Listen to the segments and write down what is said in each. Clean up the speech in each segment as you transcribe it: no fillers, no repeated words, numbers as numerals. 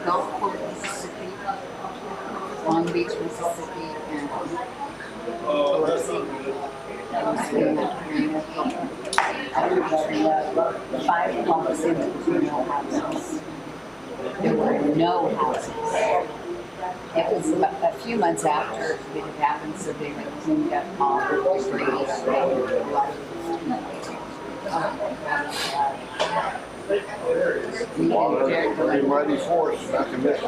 Gulfport, Mississippi, Long Beach, Mississippi, and Biloxi. The 5 blocks in between no houses. There were no houses. It was about a few months after it had happened, so they had cleaned up all the debris. Pretty mighty force, not to miss it.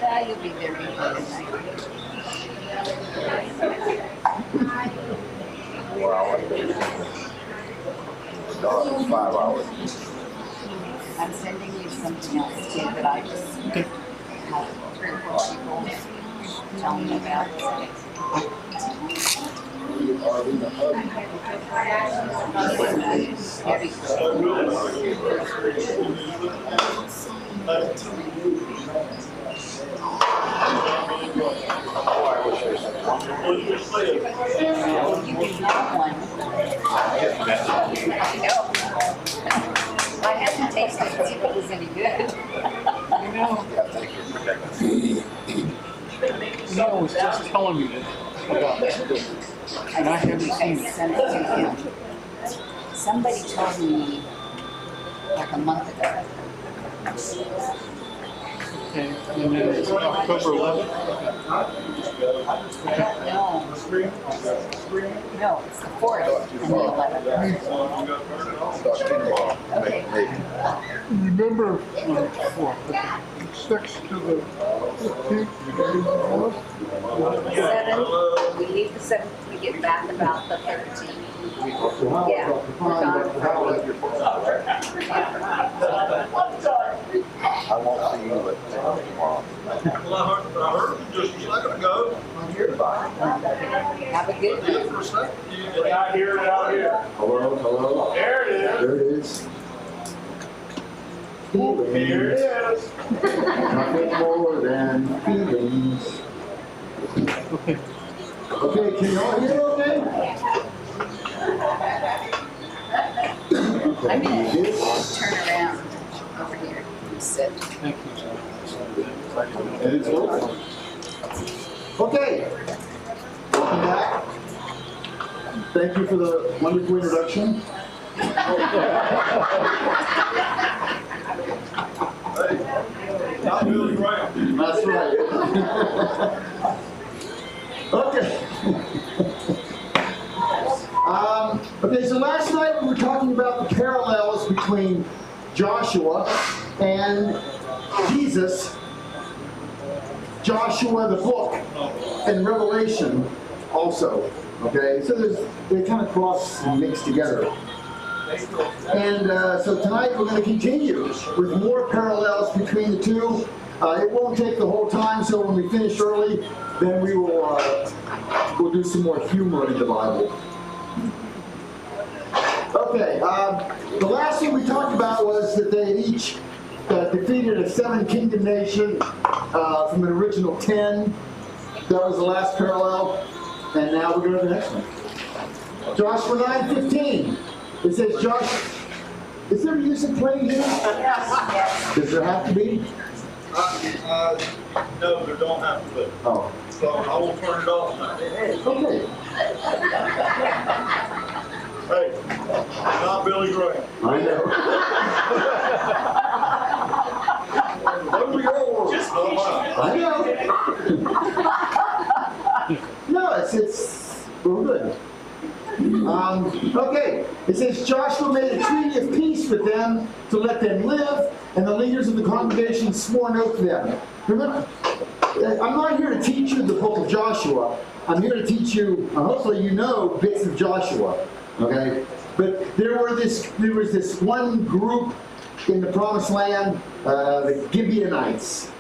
Yeah, you'll be very good tonight. 4 hours. 5 hours. I'm sending you something else too that I just had 3 or 4 people tell me about. You can have one. I know. I had to taste it to see if it was any good. No, I was just telling me about this, and I haven't seen it. Sent it to him. Somebody told me like a month ago. Okay, and then it's October 11th. No. No, it's the 4th and the 11th. Okay. Remember, 6 to the 15th. 7th, we leave the 7th, we get back about the 13th. Yeah, we're gone. I won't see you tomorrow. Well, I heard just a second ago. Have a good night. Out here. Hello. There it is. There it is. Here it is. Nothing more than feelings. Okay, can you all hear okay? I'm gonna turn around over here and sit. Thank you. And it's over. Okay. Welcome back. Thank you for the wonderful introduction. Not Billy Graham. That's right. Okay. Okay, so last night we were talking about the parallels between Joshua and Jesus, Joshua the book, and Revelation also. Okay, so they kind of cross and mix together. And so tonight we're going to continue with more parallels between the two. It won't take the whole time, so when we finish early, then we will we'll do some more humor in the Bible. Okay, the last thing we talked about was that they had each defeated a 7-kingdom nation from an original 10. That was the last parallel, and now we're going to the next one. Joshua 9:15. It says, Josh, is there music playing here? Yes. Does there have to be? No, there don't have to be. Oh. So I will turn it off now. Okay. I know. What were your words? I know. No, it's we're good. Okay, it says Joshua made a treaty of peace with them to let them live, and the leaders of the congregation swore an oath to them. Remember, I'm not here to teach you the book of Joshua. I'm here to teach you, hopefully you know bits of Joshua, okay? But there was this one group in the promised land, the Gibeonites.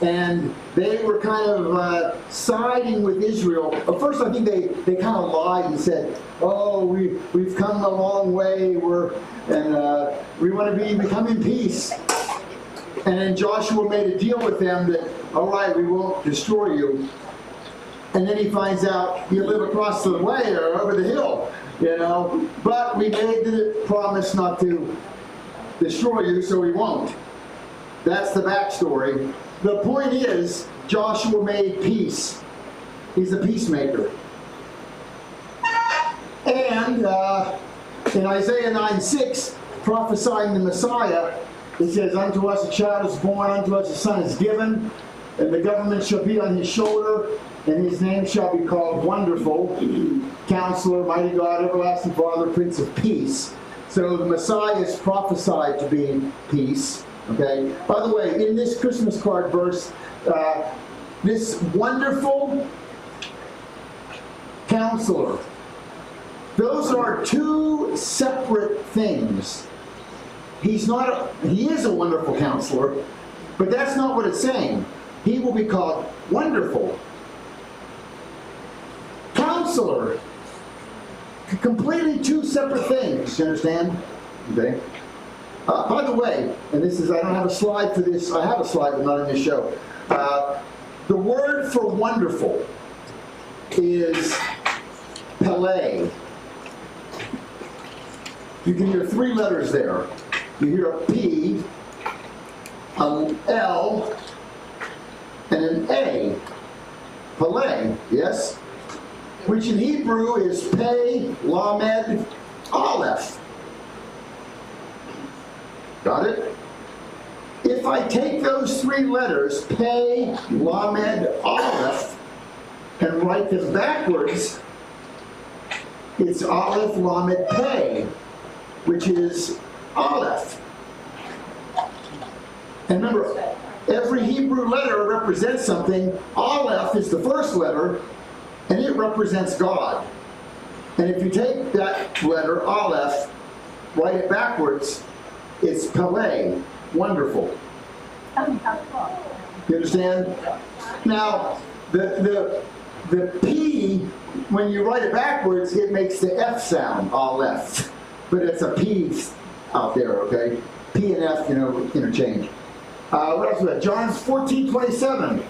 And they were kind of siding with Israel. At first, I think they kind of lied and said, "Oh, we've come a long way. We want to become in peace." And then Joshua made a deal with them that, "All right, we won't destroy you." And then he finds out you live across the way or over the hill, you know. But we made the promise not to destroy you, so we won't. That's the backstory. The point is, Joshua made peace. He's a peacemaker. And in Isaiah 9:6, prophesying the Messiah, it says, "Unto us a child is born, unto us a son is given, and the government shall be on his shoulder, and his name shall be called Wonderful, Counselor, Mighty God, Everlasting Father, Prince of Peace." So the Messiah is prophesied to be peace. Okay. By the way, in this Christmas card verse, this Wonderful Counselor, those are two separate things. He is a wonderful counselor, but that's not what it's saying. He will be called Wonderful Counselor. Completely two separate things. You understand? Okay. By the way, and this is, I don't have a slide for this. I have a slide, but not in this show. The word for wonderful is Pele. You can hear three letters there. You hear a P, an L, and an A. Pele, yes? Which in Hebrew is Pei, Lamed, Aleph. Got it? If I take those three letters, Pei, Lamed, Aleph, and write them backwards, it's Aleph, Lamed, Pei, which is Aleph. And remember, every Hebrew letter represents something. Aleph is the first letter, and it represents God. And if you take that letter, Aleph, write it backwards, it's Pele, wonderful. You understand? Now, the P, when you write it backwards, it makes the F sound, Aleph. But it's a P out there, okay? P and F, interchange. What else we got? John 14:27.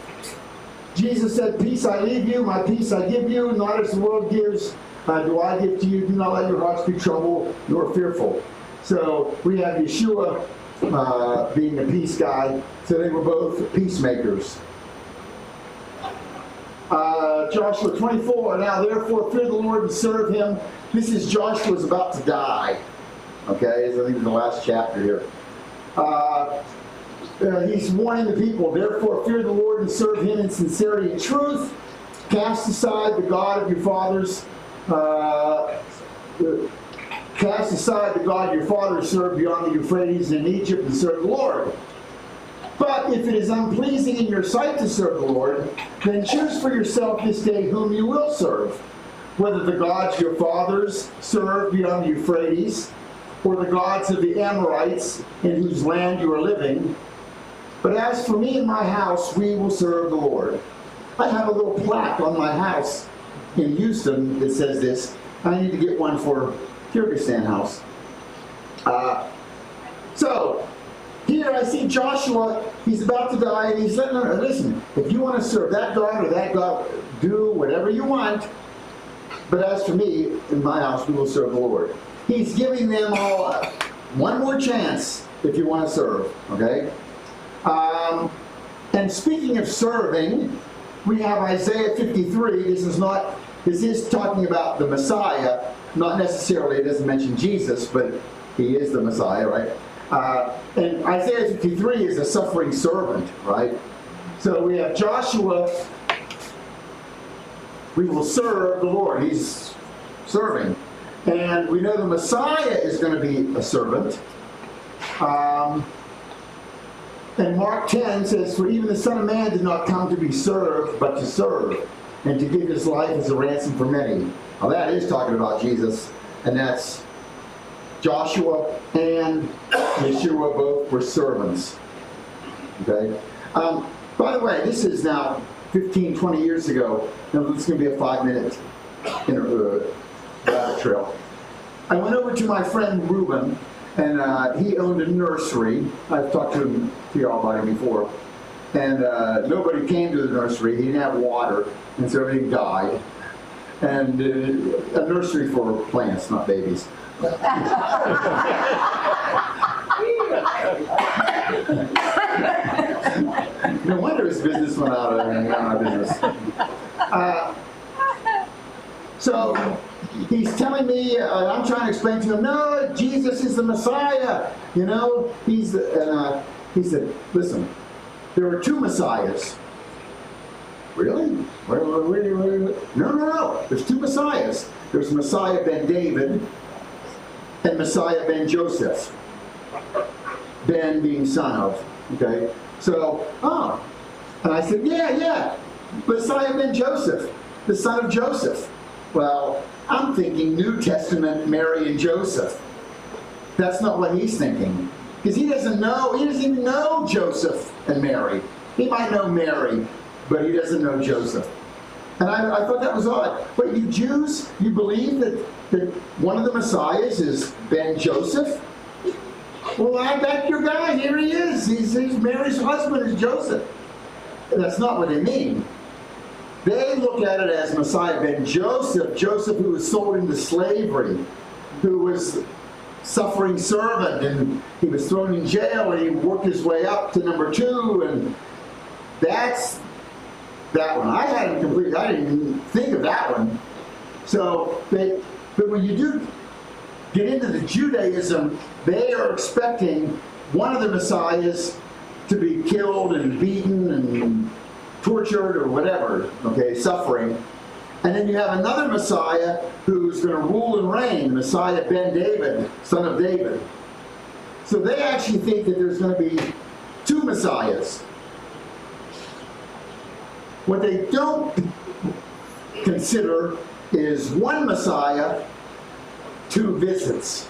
Jesus said, "Peace I leave you, my peace I give you, not as the world gives, do I give to you. Do not let your hearts be troubled, nor fearful." So we have Yeshua being the peace guy. So they were both peacemakers. Joshua 24, "Now therefore fear the Lord and serve him." This is Joshua's about to die. Okay, I think in the last chapter here. He's warning the people, "Therefore fear the Lord and serve him in sincerity and truth. Cast aside the God of your fathers. Cast aside the God your fathers served beyond the Euphrates in Egypt and serve the Lord. But if it is unpleasing in your sight to serve the Lord, then choose for yourself this day whom you will serve, whether the gods your fathers served beyond the Euphrates, or the gods of the Amorites in whose land you are living. But as for me and my house, we will serve the Lord." I have a little plaque on my house in Houston that says this. I need to get one for Kyrgyzstan house. So, here I see Joshua, he's about to die, and he's letting them know, "Listen, if you want to serve that God or that God, do whatever you want. But as for me and my house, we will serve the Lord." He's giving them all one more chance if you want to serve, okay? And speaking of serving, we have Isaiah 53. This is talking about the Messiah. Not necessarily, it doesn't mention Jesus, but he is the Messiah, right? And Isaiah 53 is a suffering servant, right? So we have Joshua, we will serve the Lord. He's serving. And we know the Messiah is going to be a servant. And Mark 10 says, for even the Son of Man did not come to be served, but to serve, and to give his life as a ransom for many. Now that is talking about Jesus, and that's Joshua and Yeshua both were servants. Okay? By the way, this is now 15, 20 years ago. Now this is going to be a 5-minute rabbit trail. I went over to my friend Reuben, and he owned a nursery. I've talked to you all about it before. And nobody came to the nursery. He didn't have water, and so everything died. And a nursery for plants, not babies. No wonder his business went out of business. So he's telling me, I'm trying to explain to him, no, Jesus is the Messiah. You know, he said, listen, there are two Messiahs. Really? No. There's two Messiahs. There's Messiah ben David and Messiah ben Joseph. Ben being son of. Okay? So, and I said, yeah. Messiah ben Joseph, the son of Joseph. Well, I'm thinking New Testament Mary and Joseph. That's not what he's thinking. Because he doesn't even know Joseph and Mary. He might know Mary, but he doesn't know Joseph. And I thought that was odd. But you Jews, you believe that one of the Messiahs is Ben Joseph? Well, I bet your guy, here he is. He's Mary's husband is Joseph. And that's not what they mean. They look at it as Messiah ben Joseph, Joseph who was sold into slavery, who was suffering servant, and he was thrown in jail, and he worked his way up to number 2, and that's that one. I didn't even think of that one. So, but when you do get into the Judaism, they are expecting one of the Messiahs to be killed and beaten and tortured or whatever, okay, suffering. And then you have another Messiah who's going to rule and reign, Messiah ben David, son of David. So they actually think that there's going to be two Messiahs. What they don't consider is one Messiah, 2 visits.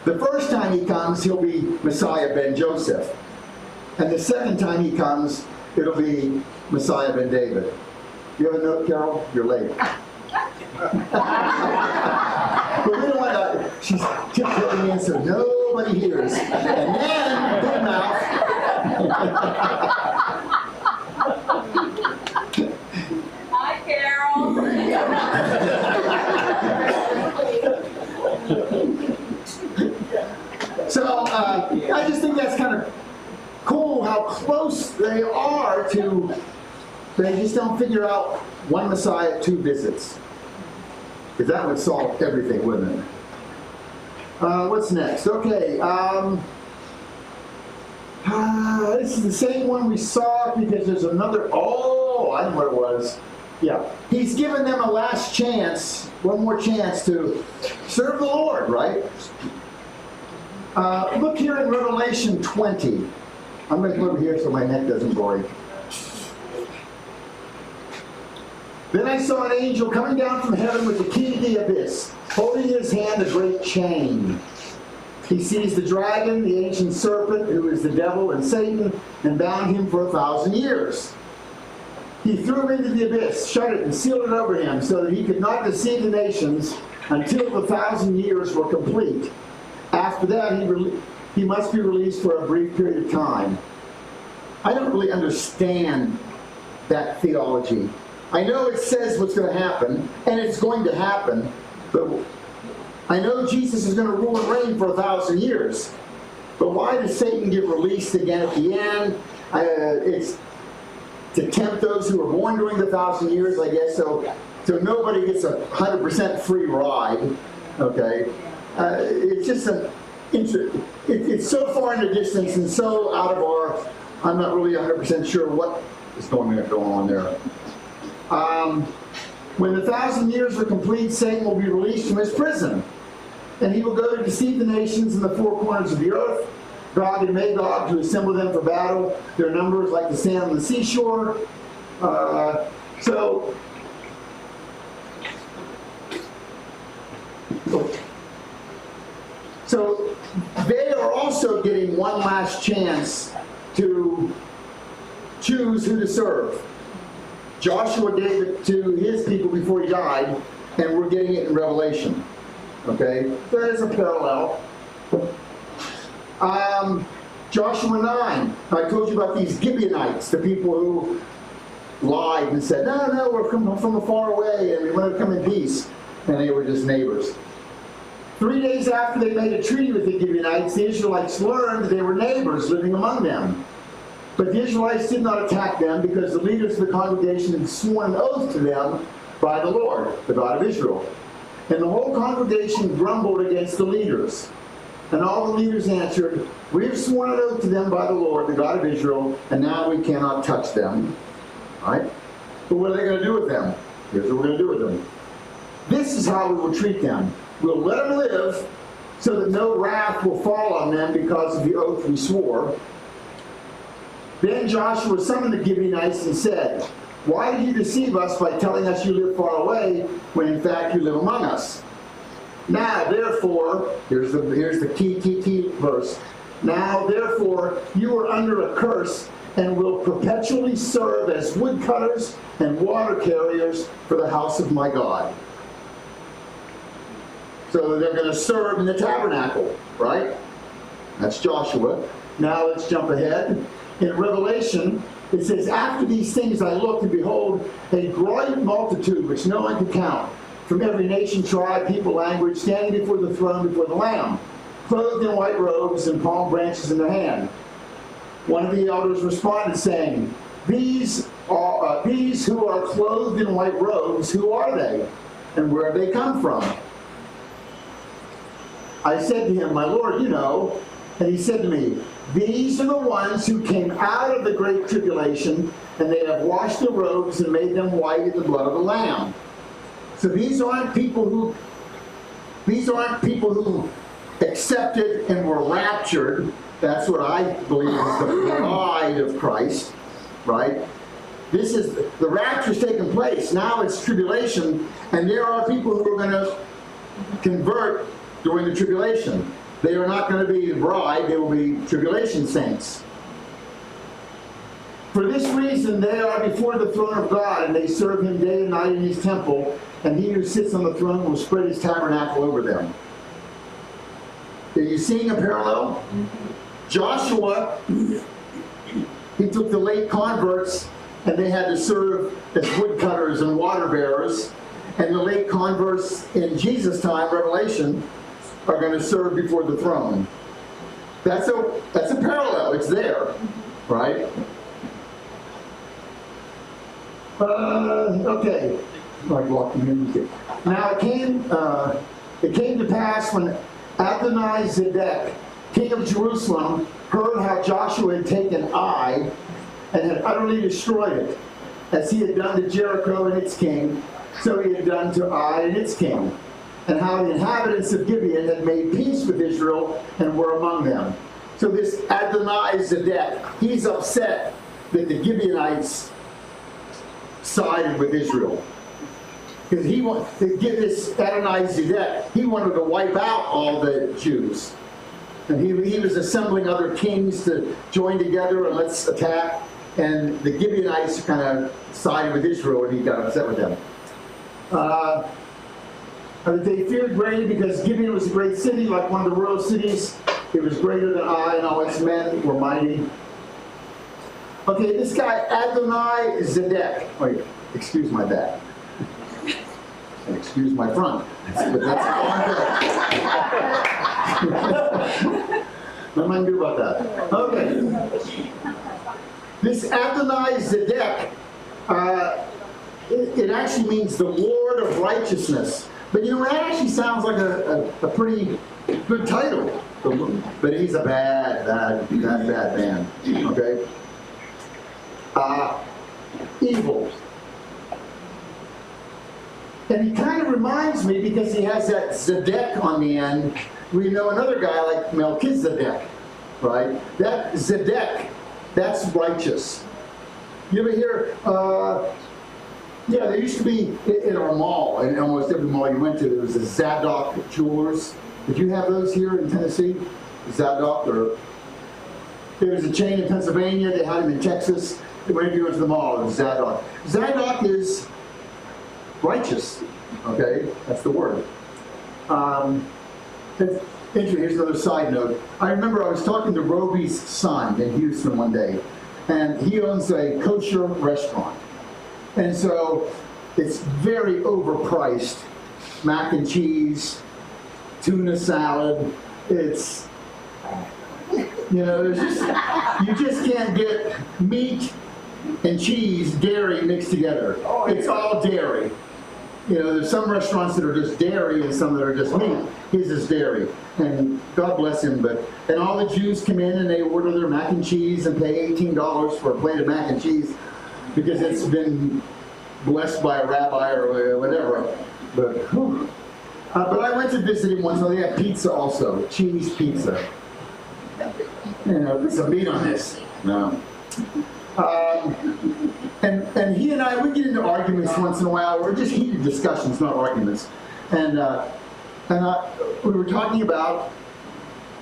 The first time he comes, he'll be Messiah ben Joseph. And the second time he comes, it'll be Messiah ben David. You have a note, Carol? You're late. But we don't want to, she's tiptoeing in so nobody hears. And then, big mouth. Hi, Carol. So, I just think that's kind of cool how close they are to. They just don't figure out one Messiah, 2 visits. Because that would solve everything, wouldn't it? What's next? Okay. This is the same one we saw because there's another. Oh, I know what it was. Yeah. He's given them a last chance, one more chance to serve the Lord, right? Look here in Revelation 20. I'm going to go over here so my neck doesn't break. Then I saw an angel coming down from heaven with the key to the abyss, holding in his hand a great chain. He seized the dragon, the ancient serpent, who is the devil and Satan, and bound him for 1,000 years. He threw him into the abyss, shut it, and sealed it over him, so that he could not deceive the nations until the 1,000 years were complete. After that, he must be released for a brief period of time. I don't really understand that theology. I know it says what's going to happen, and it's going to happen, but I know Jesus is going to rule and reign for 1,000 years. But why does Satan get released again at the end? It's to tempt those who were born during the 1,000 years, I guess, so nobody gets a 100% free ride, okay? it's just it's so far in the distance and so out of our, I'm not really 100% sure what is going on there. When the 1,000 years are complete, Satan will be released from his prison, and he will go to deceive the nations in the four corners of the earth, Gog and Magog, to assemble them for battle. Their number is like the sand on the seashore. So they are also getting one last chance to choose who to serve. Joshua gave it to his people before he died, and we're getting it in Revelation. Okay? There's a parallel. Joshua 9. I told you about these Gibeonites, the people who lied and said, no, we're from afar away, and we want to come in peace. And they were just neighbors. 3 days after they made a treaty with the Gibeonites, the Israelites learned that they were neighbors living among them. But the Israelites did not attack them because the leaders of the congregation had sworn an oath to them by the Lord, the God of Israel. And the whole congregation grumbled against the leaders. And all the leaders answered, "We have sworn an oath to them by the Lord, the God of Israel, and now we cannot touch them." All right? But what are they going to do with them? Here's what we're going to do with them. This is how we will treat them. We'll let them live so that no wrath will fall on them because of the oath we swore. Then Joshua summoned the Gibeonites and said, "Why did you deceive us by telling us you live far away, when in fact you live among us? Now therefore," here's the key verse, "now therefore you are under a curse and will perpetually serve as woodcutters and water carriers for the house of my God." So they're going to serve in the tabernacle, right? That's Joshua. Now let's jump ahead. In Revelation, it says, "After these things I looked, and behold, a great multitude which no one could count, from every nation, tribe, people, language, standing before the throne, before the Lamb, clothed in white robes and palm branches in their hand." One of the elders responded, saying, These who are clothed in white robes, who are they? And where have they come from?" I said to him, "My Lord, you know." And he said to me, "These are the ones who came out of the great tribulation, and they have washed their robes and made them white in the blood of the Lamb." So these aren't people who accepted and were raptured. That's what I believe is the bride of Christ, right? This is the rapture's taken place. Now it's tribulation, and there are people who are going to convert during the tribulation. They are not going to be the bride, they will be tribulation saints. For this reason, they are before the throne of God, and they serve him day and night in his temple, and he who sits on the throne will spread his tabernacle over them. Are you seeing a parallel? Joshua, he took the late converts, and they had to serve as woodcutters and water bearers, and the late converts in Jesus' time, Revelation, are going to serve before the throne. That's a parallel. It's there, right? Okay. Now it came to pass when Adonai-Zedek, king of Jerusalem, heard how Joshua had taken Ai and had utterly destroyed it, as he had done to Jericho and its king, so he had done to Ai and its king, and how the inhabitants of Gibeon had made peace with Israel and were among them. So this Adonai-Zedek, he's upset that the Gibeonites sided with Israel. Because he wanted to get this Adonai-Zedek, he wanted to wipe out all the Jews. And he was assembling other kings to join together and let's attack. And the Gibeonites kind of sided with Israel, and he got upset with them. They feared greatly because Gibeon was a great city, like one of the royal cities. It was greater than Ai, and all its men were mighty. Okay, this guy Adonai-Zedek. Wait, excuse my back. And excuse my front. But that's nothing I can do about that. Okay. This Adonai-Zedek, it actually means the Lord of righteousness. But you know, that actually sounds like a pretty good title. But he's a bad man. Okay? Evil. And he kind of reminds me, because he has that Zedek on the end. We know another guy like Melchizedek, right? That Zedek, that's righteous. You ever hear, yeah, there used to be in our mall, in almost every mall you went to, there was a Zadok Jewelers. Did you have those here in Tennessee? Zadok, or there was a chain in Pennsylvania, they had them in Texas. Whenever you went to the mall, it was Zadok. Zadok is righteous, okay? That's the word. Here's another side note. I remember I was talking to Roby's son in Houston one day, and he owns a kosher restaurant. And so it's very overpriced. Mac and cheese, tuna salad. It's, you know, there's just, you just can't get meat and cheese, dairy mixed together. It's all dairy. You know, there's some restaurants that are just dairy and some that are just meat. His is dairy. And God bless him, and all the Jews come in and they order their mac and cheese and pay $18 for a plate of mac and cheese because it's been blessed by a rabbi or whatever. But I went to visit him once, and they have pizza also, cheese pizza. You know, put some meat on this. No. And he and I, we get into arguments once in a while. We're just heated discussions, not arguments. And we were talking about,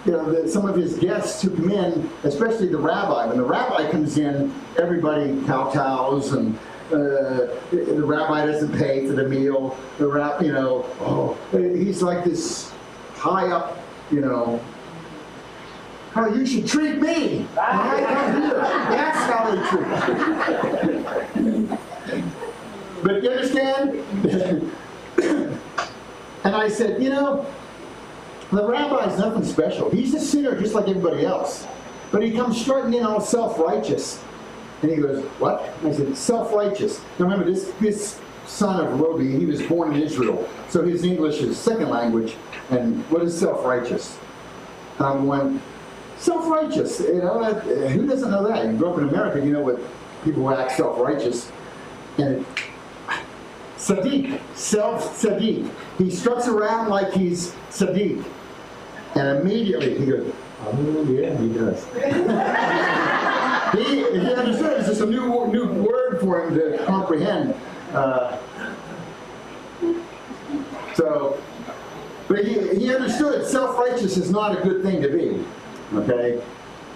you know, some of his guests who come in, especially the rabbi. When the rabbi comes in, everybody kowtows, and the rabbi doesn't pay for the meal. You know, he's like this high up, you know. How you should treat me when I come here. That's how they treat me. But you understand? And I said, you know, the rabbi's nothing special. He's a sinner just like everybody else. But he comes strutting in all self-righteous. And he goes, what? I said, self-righteous. Now remember, this son of Roby, he was born in Israel. So his English is second language. And what is self-righteous? And I'm going, self-righteous, you know, who doesn't know that? You grew up in America, you know what people who act self-righteous. And Sadiq, self-Sadiq. He struts around like he's Sadiq. And immediately he goes, oh yeah, he does. he understood. It's just a new word for him to comprehend. But he understood self-righteous is not a good thing to be. Okay,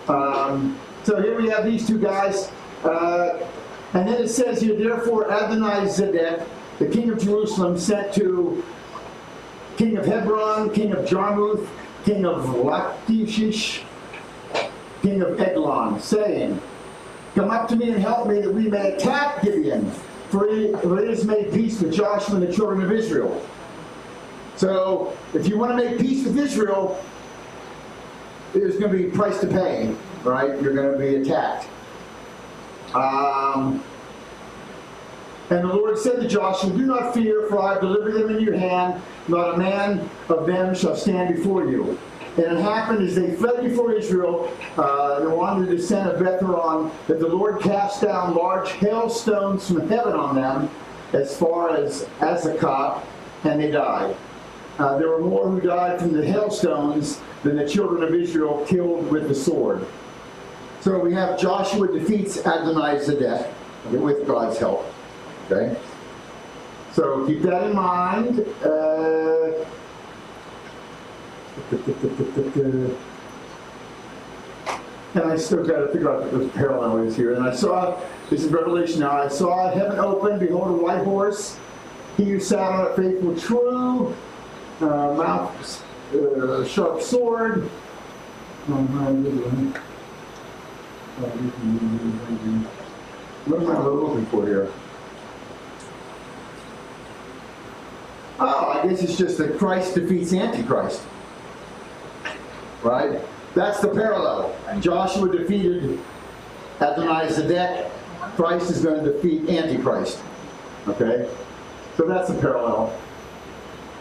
so here we have these two guys, and then it says here, therefore Adonai Zedek, the king of Jerusalem, sent to king of Hebron, king of Jarmuth, king of Lachish, king of Eglon, saying, come up to me and help me that we may attack Gibeon, for it has made peace with Joshua and the children of Israel. So if you want to make peace with Israel, there's going to be a price to pay, right? You're going to be attacked. And the Lord said to Joshua, do not fear, for I have delivered them into your hand. Not a man of them shall stand before you. And it happened as they fled before Israel, and were on the descent of Beth-horon, that the Lord cast down large hailstones from heaven on them, as far as Azekah, and they died. There were more who died from the hailstones than the children of Israel killed with the sword. So we have Joshua defeats Adonai Zedek with God's help. Okay? So keep that in mind. And I still got to figure out what the parallel is here. And I saw, this is Revelation now, I saw heaven open, behold a white horse. He who sat on it faithful, true, mouth, sharp sword. What am I looking for here? Oh, I guess it's just that Christ defeats Antichrist. Right? That's the parallel. Joshua defeated Adonai Zedek. Christ is going to defeat Antichrist. Okay? So that's the parallel.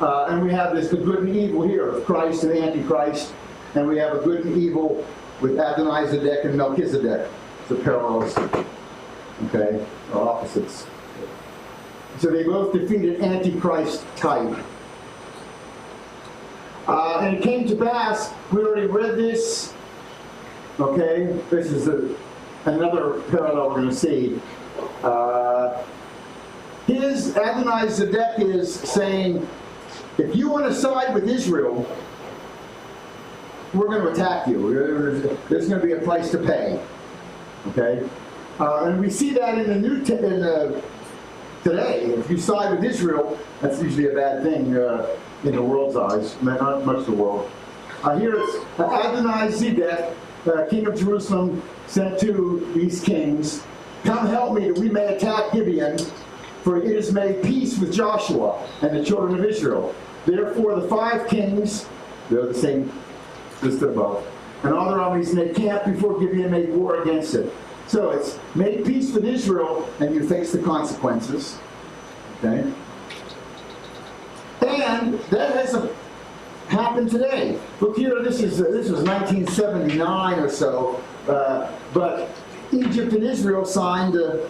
And we have this, the good and evil here, of Christ and the Antichrist. And we have a good and evil with Adonai-Zedek and Melchizedek. The parallels, okay, or opposites. So they both defeated Antichrist type. And it came to pass, we already read this, okay, this is another parallel we're going to see. Adonai-Zedek is saying, if you want to side with Israel, we're going to attack you. There's going to be a price to pay. Okay? And we see that in the today. If you side with Israel, that's usually a bad thing in the world's eyes. Not much of the world. Here it's Adonai-Zedek, king of Jerusalem, sent to these kings, come help me that we may attack Gibeon, for it is made peace with Joshua and the children of Israel. Therefore the 5 kings, they're the same listed above, and all their armies, and they camped before Gibeon, made war against it. So it's made peace with Israel, and you face the consequences. Okay? And that has happened today. Look here, this was 1979 or so, but Egypt and Israel signed the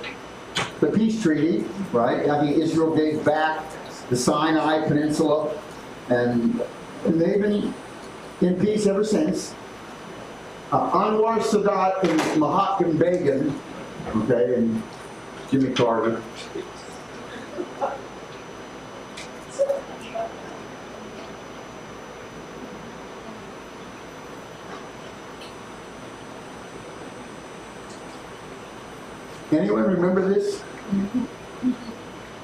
peace treaty, right? I mean, Israel gave back the Sinai Peninsula, and they've been in peace ever since. Anwar Sadat and Mahatma Begin, okay, and Jimmy Carter. Anyone remember this?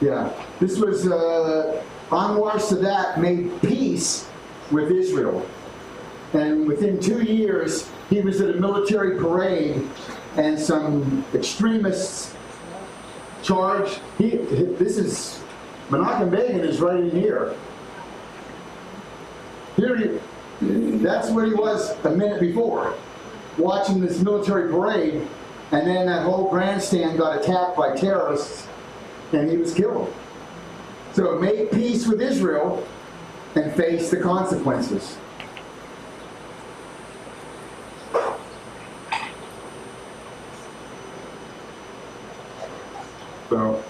Yeah. This was Anwar Sadat made peace with Israel. And within 2 years, he was at a military parade, and some extremists charged. This is, Menachem Begin is right in here. That's where he was a minute before, watching this military parade, and then that whole grandstand got attacked by terrorists, and he was killed. So it made peace with Israel and faced the consequences. So,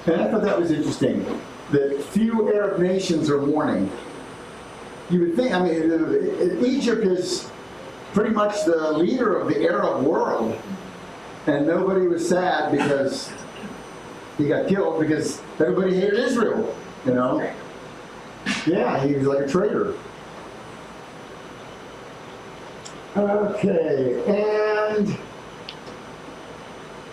and I thought that was interesting, that few Arab nations are mourning. You would think, I mean, Egypt is pretty much the leader of the Arab world, and nobody was sad because he got killed, because everybody hated Israel, you know? Yeah, he was like a traitor. Okay,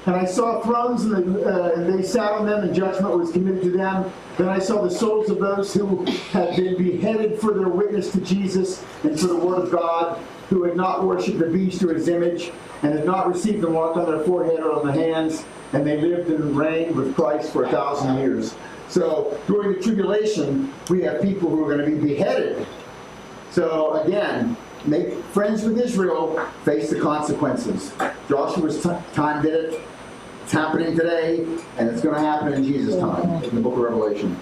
and I saw thrones, and they sat on them, and judgment was committed to them. Then I saw the souls of those who had been beheaded for their witness to Jesus and for the word of God, who had not worshipped the beast or his image, and had not received the mark on their forehead or on the hands, and they lived and reigned with Christ for 1,000 years. So during the tribulation, we have people who are going to be beheaded. So again, make friends with Israel, face the consequences. Joshua's time did it. It's happening today, and it's going to happen in Jesus' time, in the book of Revelation.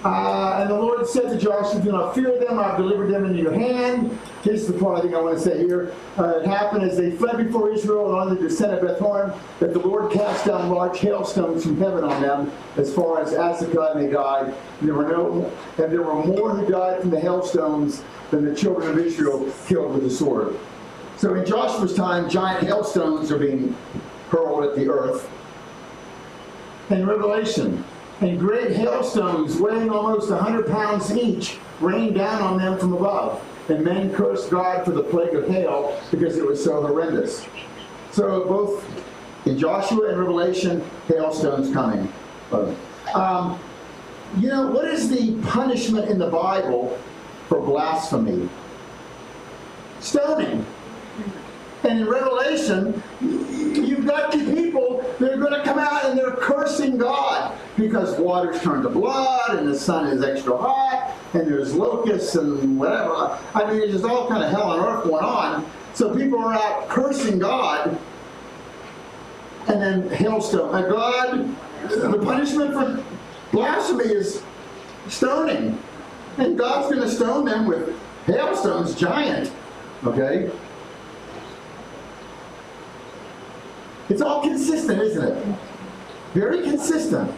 And the Lord said to Joshua, do not fear them, I've delivered them into your hand. Here's the part I think I want to say here. It happened as they fled before Israel and on the descent of Beth-horon, that the Lord cast down large hailstones from heaven on them, as far as Azekah, and they died. And there were more who died from the hailstones than the children of Israel killed with the sword. So in Joshua's time, giant hailstones are being hurled at the earth. In Revelation, and great hailstones weighing almost 100 pounds each rained down on them from above. And men cursed God for the plague of hail because it was so horrendous. So both in Joshua and Revelation, hailstones coming. You know, what is the punishment in the Bible for blasphemy? Stoning. And in Revelation, you've got the people that are going to come out and they're cursing God because water's turned to blood and the sun is extra hot and there's locusts and whatever. I mean, there's just all kind of hell on earth going on. So people are out cursing God. and then hailstone. And God, the punishment for blasphemy is stoning. And God's going to stone them with hailstones, giant. Okay? It's all consistent, isn't it? Very consistent.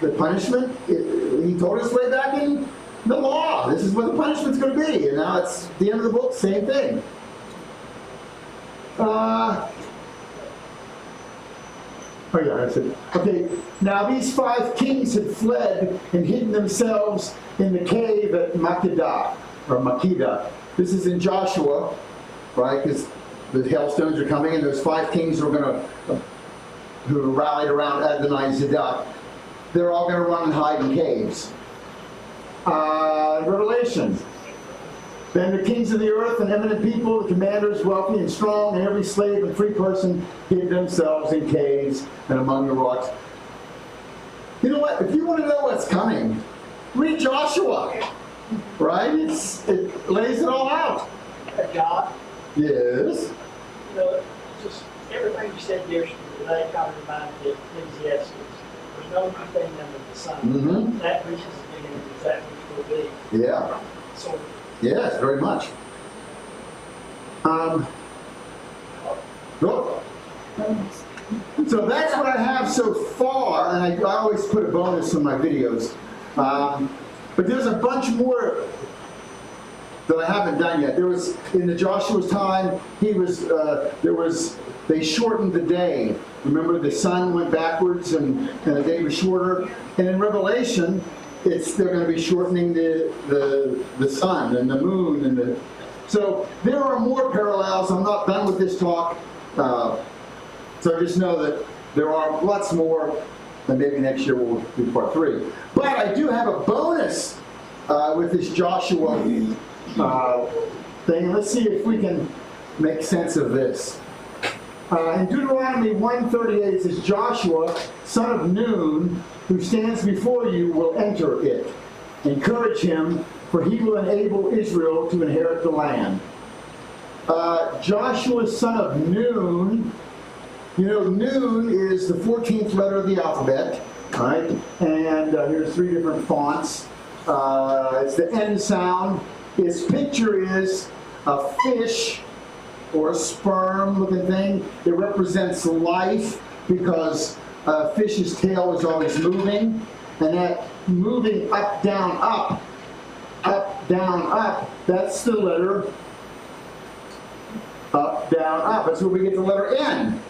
The punishment, he told us way back in the law, this is what the punishment's going to be. And now it's the end of the book, same thing. Oh yeah, that's it. Okay, now these 5 kings had fled and hidden themselves in the cave at Makkedah, or Makkedah. This is in Joshua, right? Because the hailstones are coming, and those 5 kings are going to, who rallied around Adonai-Zedek, they're all going to run and hide in caves. Revelation. Then the kings of the earth and eminent people, the commanders, wealthy and strong, and every slave and free person hid themselves in caves and among the rocks. You know what? If you want to know what's coming, read Joshua. Right? It lays it all out. God, Yes. you know, just everything you said there today kind of reminded me of Ecclesiastes. There's no new thing under the sun. Mm-hmm. That reaches the beginning of that which will be. Yeah. So, Yes, very much. Go. So that's what I have so far, and I always put a bonus in my videos. But there's a bunch more that I haven't done yet. There was, in the Joshua's time, they shortened the day. Remember, the sun went backwards and the day was shorter. And in Revelation, they're going to be shortening the sun and the moon and the. So there are more parallels. I'm not done with this talk. So just know that there are lots more, and maybe next year we'll do part 3. But I do have a bonus with this Joshua thing. Let's see if we can make sense of this. In Deuteronomy 1:38 it says, Joshua, son of Nun, who stands before you, will enter it. Encourage him, for he will enable Israel to inherit the land. Joshua, son of Nun. You know, Nun is the 14th letter of the alphabet, right? And here's 3 different fonts. It's the N sound. Its picture is a fish or a sperm-looking thing. It represents life because a fish's tail is always moving, and that moving up, down, up, that's the letter up, down, up. That's where we get the letter N.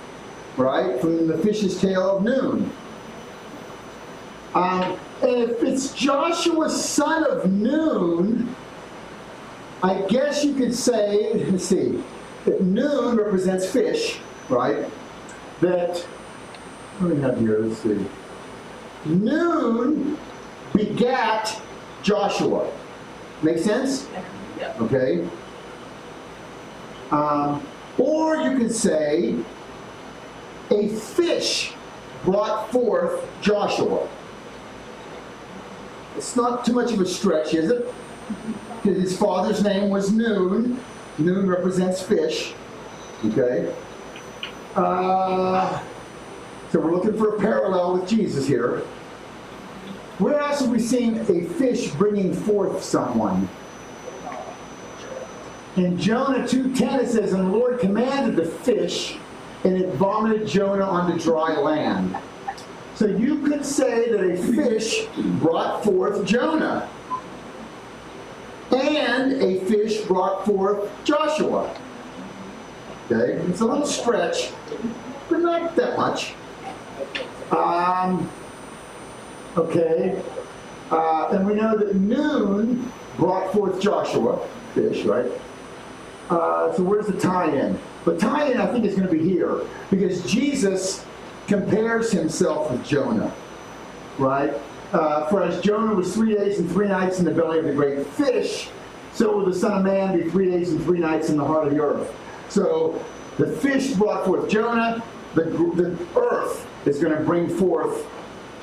Right, from the fish's tail of Nun. And if it's Joshua, son of Nun, I guess you could say, let's see, that Nun represents fish, right? That, what do we have here? Let's see. Nun begat Joshua. Make sense? Okay. Or you could say, a fish brought forth Joshua. It's not too much of a stretch, is it? Because his father's name was Nun. Nun represents fish. Okay? So we're looking for a parallel with Jesus here. Where else have we seen a fish bringing forth someone? In Jonah 2:10 it says, and the Lord commanded the fish, and it vomited Jonah onto dry land. So you could say that a fish brought forth Jonah. And a fish brought forth Joshua. Okay? It's a little stretch, but not that much. Okay. And we know that Nun brought forth Joshua, fish, right? So where's the tie-in? The tie-in, I think, is going to be here, because Jesus compares himself with Jonah, right? For as Jonah was 3 days and 3 nights in the belly of the great fish, so will the Son of Man be 3 days and 3 nights in the heart of the earth. So the fish brought forth Jonah. The earth is going to bring forth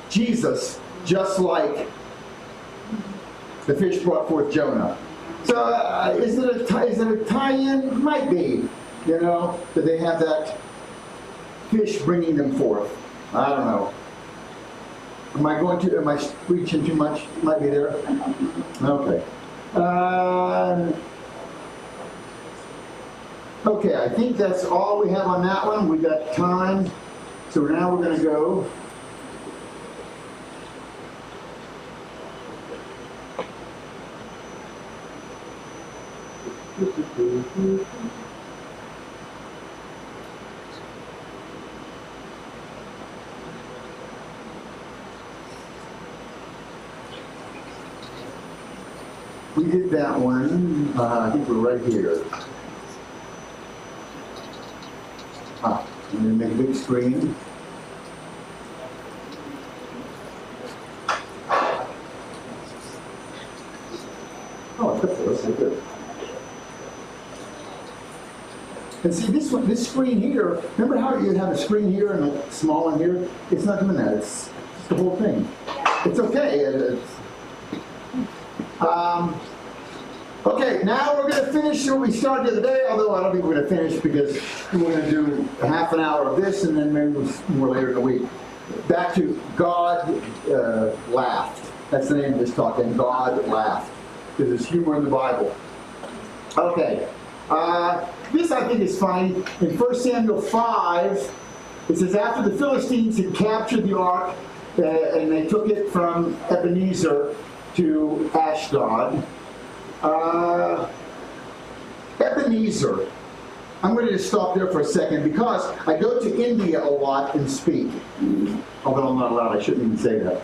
Jesus, just like the fish brought forth Jonah. So is it a tie-in? Might be. You know, that they have that fish bringing them forth. I don't know. Am I preaching too much? Might be there. Okay. Okay, I think that's all we have on that one. We got time. So now we're going to go. We did that one. I think we're right here. I'm going to make a big screen. Oh, that's good. And see this screen here, remember how you have a screen here and a small one here? It's not doing that, it's the whole thing. It's okay. Okay, now we're going to finish what we started the other day, although I don't think we're going to finish because we're going to do a half an hour of this and then maybe more later in the week. Back to God laughed. That's the name of this talk, and God laughed. Because there's humor in the Bible. Okay. This I think is funny. In 1 Samuel 5, it says, after the Philistines had captured the ark, and they took it from Ebenezer to Ashdod. Ebenezer. I'm going to just stop there for a second because I go to India a lot and speak. Although I'm not allowed, I shouldn't even say that.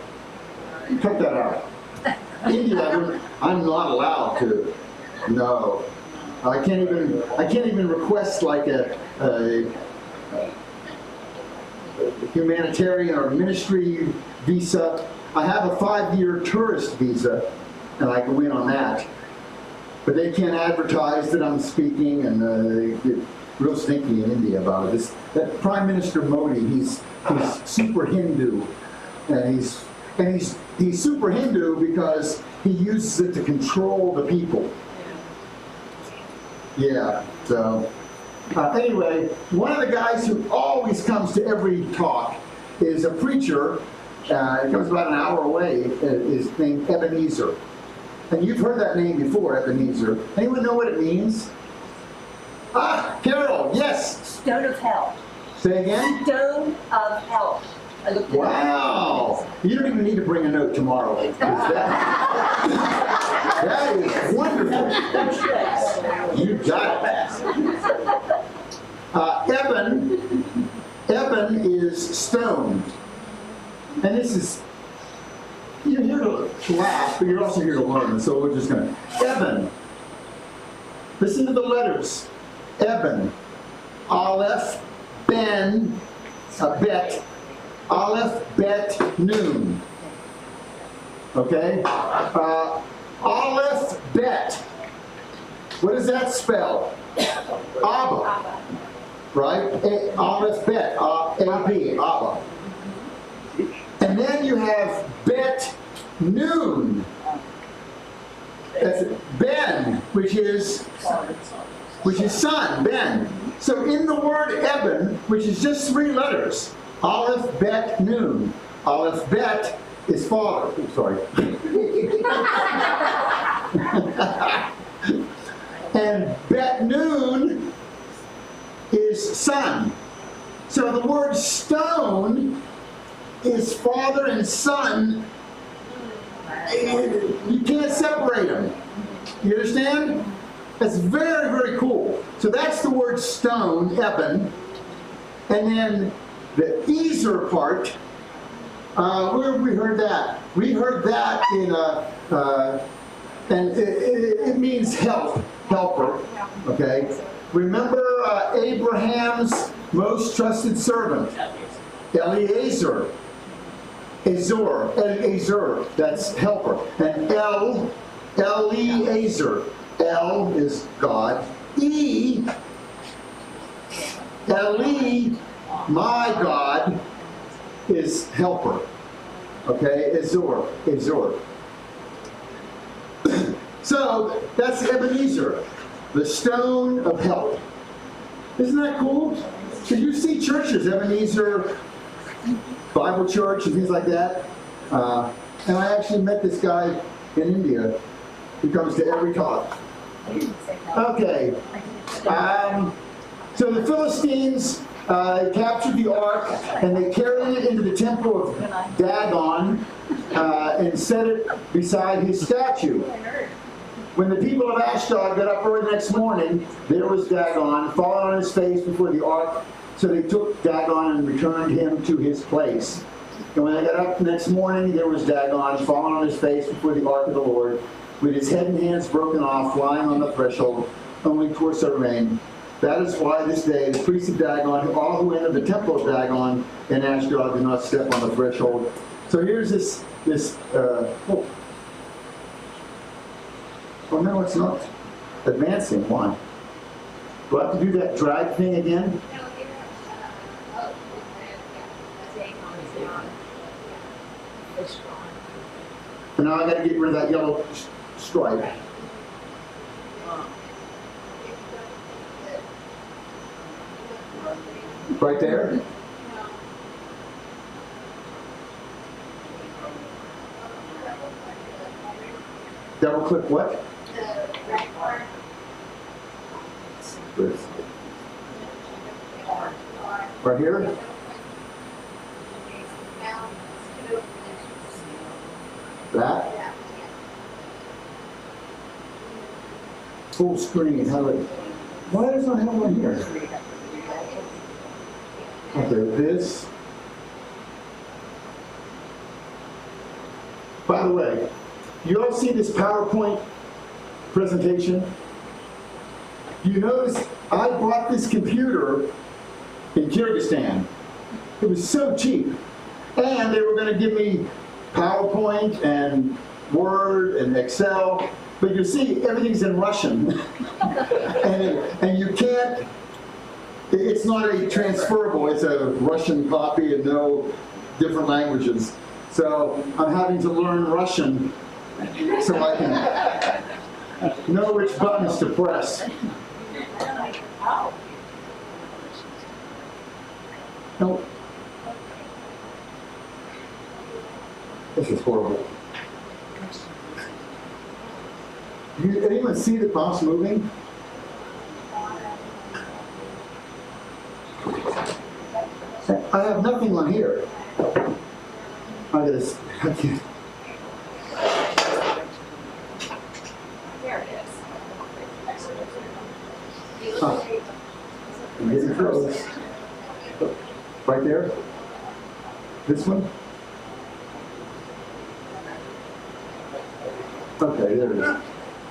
Cut that out. India, I'm not allowed to. No. I can't even request like a humanitarian or ministry visa. I have a 5-year tourist visa, and I go in on that. But they can't advertise that I'm speaking, and they get real stinky in India about it. That Prime Minister Modi, he's super Hindu, and he's super Hindu because he uses it to control the people. Yeah, so anyway, one of the guys who always comes to every talk is a preacher. He comes about an hour away. Is named Ebenezer. And you've heard that name before, Ebenezer. Anyone know what it means? Ah, Carol, yes. Stone of help. Say again? Stone of help. I looked it up. Wow. You don't even need to bring a note tomorrow. That is wonderful. You got it. Eben is stone. And this is, you're here to laugh, but you're also here to learn. So we're just going to, Eben. Listen to the letters. Eben. Aleph, Ben, Bet. Aleph, Bet, Nun. Okay? Aleph, Bet. What does that spell? Abba. Right? Aleph, Bet. A-B, Abba. And then you have Bet, Nun. That's Ben, which is son, Ben. So in the word Eben, which is just 3 letters, Aleph, Bet, Nun. Aleph, Bet is father. Oh, sorry. And Bet, Nun is son. So the word stone is father and son. You can't separate them. You understand? That's very, very cool. So that's the word stone, Eben. And then the Ezer part, where have we heard that? We heard that in and it means help, helper. Okay? Remember Abraham's most trusted servant, Eliezer. Eliezer, that's helper. And Eliezer. El is God. Eli, my God, is helper. Okay, Azor. So that's Ebenezer, the stone of help. Isn't that cool? So you see churches, Ebenezer Bible Church and things like that. And I actually met this guy in India who comes to every talk. Okay. So the Philistines captured the ark and they carried it into the temple of Dagon and set it beside his statue. When the people of Ashdod got up early the next morning, there was Dagon falling on his face before the ark. So they took Dagon and returned him to his place. And when they got up the next morning, there was Dagon falling on his face before the ark of the Lord, with his head and hands broken off, lying on the threshold, only torso remained. That is why this day the priests of Dagon, all who enter the temple of Dagon in Ashdod, do not step on the threshold. So here's this oh no, it's not advancing. Why? Do I have to do that drag thing again? And now I got to get rid of that yellow stripe. Right there. Double click what? This. Right here. That. Full screen. How do I? Why does it not have one here? Okay, this. By the way, you all see this PowerPoint presentation? You notice I bought this computer in Kyrgyzstan. It was so cheap. And they were going to give me PowerPoint and Word and Excel. But you see, everything's in Russian. and you can't, it's not a transferable, it's a Russian copy and no different languages. So I'm having to learn Russian so I can know which buttons to press. No. This is horrible. Anyone see the mouse moving? I have nothing on here. I can't. There it is. I'm getting close. Right there? This one? Okay, there it is.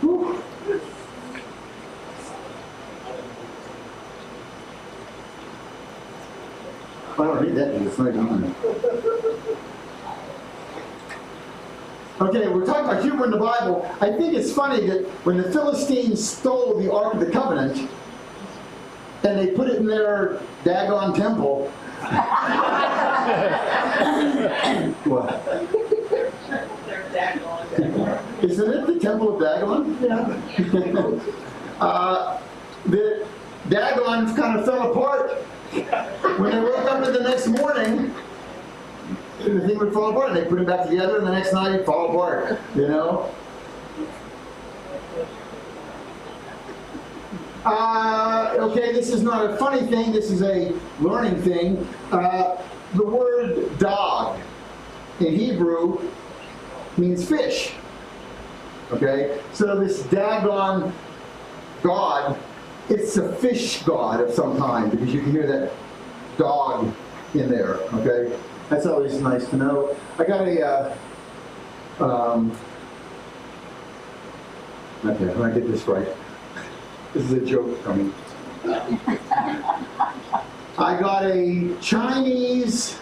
Whew. I don't need that, it's not on there. Okay, we're talking about humor in the Bible. I think it's funny that when the Philistines stole the Ark of the Covenant, and they put it in their Dagon temple. What? Isn't it the temple of Dagon? Yeah. The Dagon kind of fell apart. When they woke up the next morning, the thing would fall apart, and they put it back together, and the next night it'd fall apart, you know? Okay, this is not a funny thing, this is a learning thing. The word dog in Hebrew means fish. Okay, so this Dagon god, it's a fish god of some kind, because you can hear that dog in there, okay? That's always nice to know. I got a, okay, I'm gonna get this right. This is a joke coming. I got a Chinese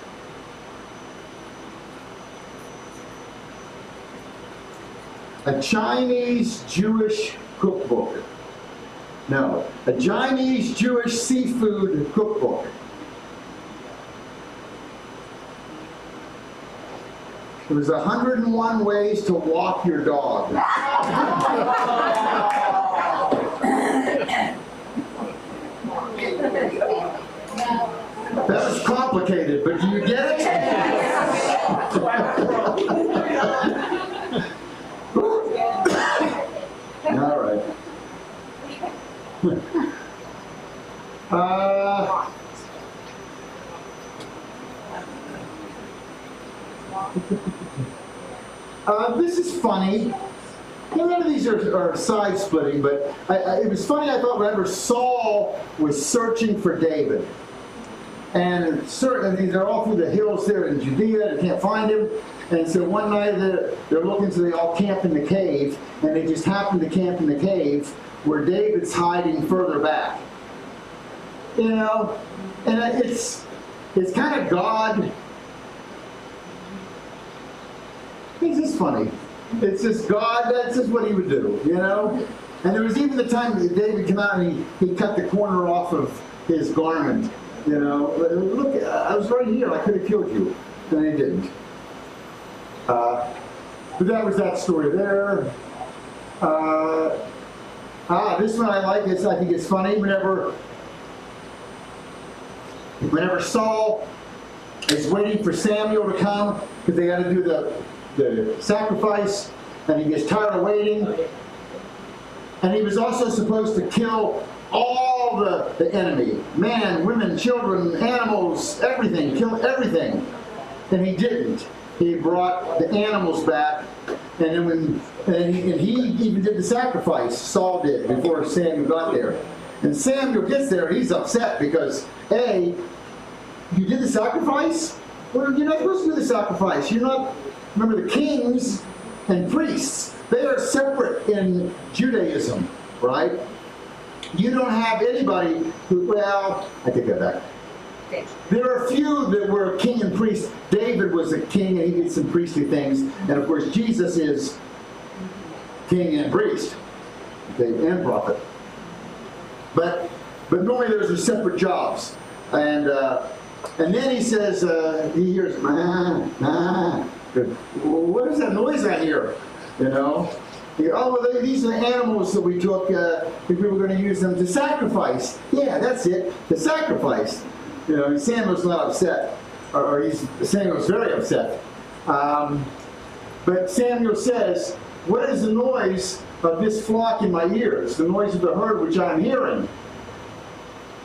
Jewish cookbook. No, a Chinese Jewish seafood cookbook. It was 101 ways to walk your dog. complicated, but do you get it? All right. This is funny. None of these are side-splitting, but it was funny, I thought, whenever Saul was searching for David. And they're all through the hills there in Judea, they can't find him. And so one night they're looking, so they all camp in the cave, and they just happen to camp in the cave where David's hiding further back. You know, and it's kind of God. It's just funny. It's just God, that's just what he would do, you know? And there was even the time that David came out and he cut the corner off of his garment, you know? Look, I was right here, I could have killed you. And he didn't. But that was that story there. This one I like, I think it's funny. Whenever Saul is waiting for Samuel to come, because they got to do the sacrifice, and he gets tired of waiting. And he was also supposed to kill all the enemy, man, women, children, animals, everything, kill everything. And he didn't. He brought the animals back, and then he even did the sacrifice, Saul did, before Samuel got there. And Samuel gets there, and he's upset because, A, you did the sacrifice? Well, you're not supposed to do the sacrifice. You're not. Remember, the kings and priests, they are separate in Judaism, right? You don't have anybody who, well, I take that back. There are a few that were king and priest. David was a king and he did some priestly things. And of course, Jesus is king and priest, okay, and prophet. But normally those are separate jobs. And then he says, he hears, what is that noise I hear? You know? Well, these are the animals that we took, if we were going to use them to sacrifice. Yeah, that's it, to sacrifice. You know, Samuel's not upset, Samuel's very upset. But Samuel says, what is the noise of this flock in my ears? The noise of the herd which I'm hearing.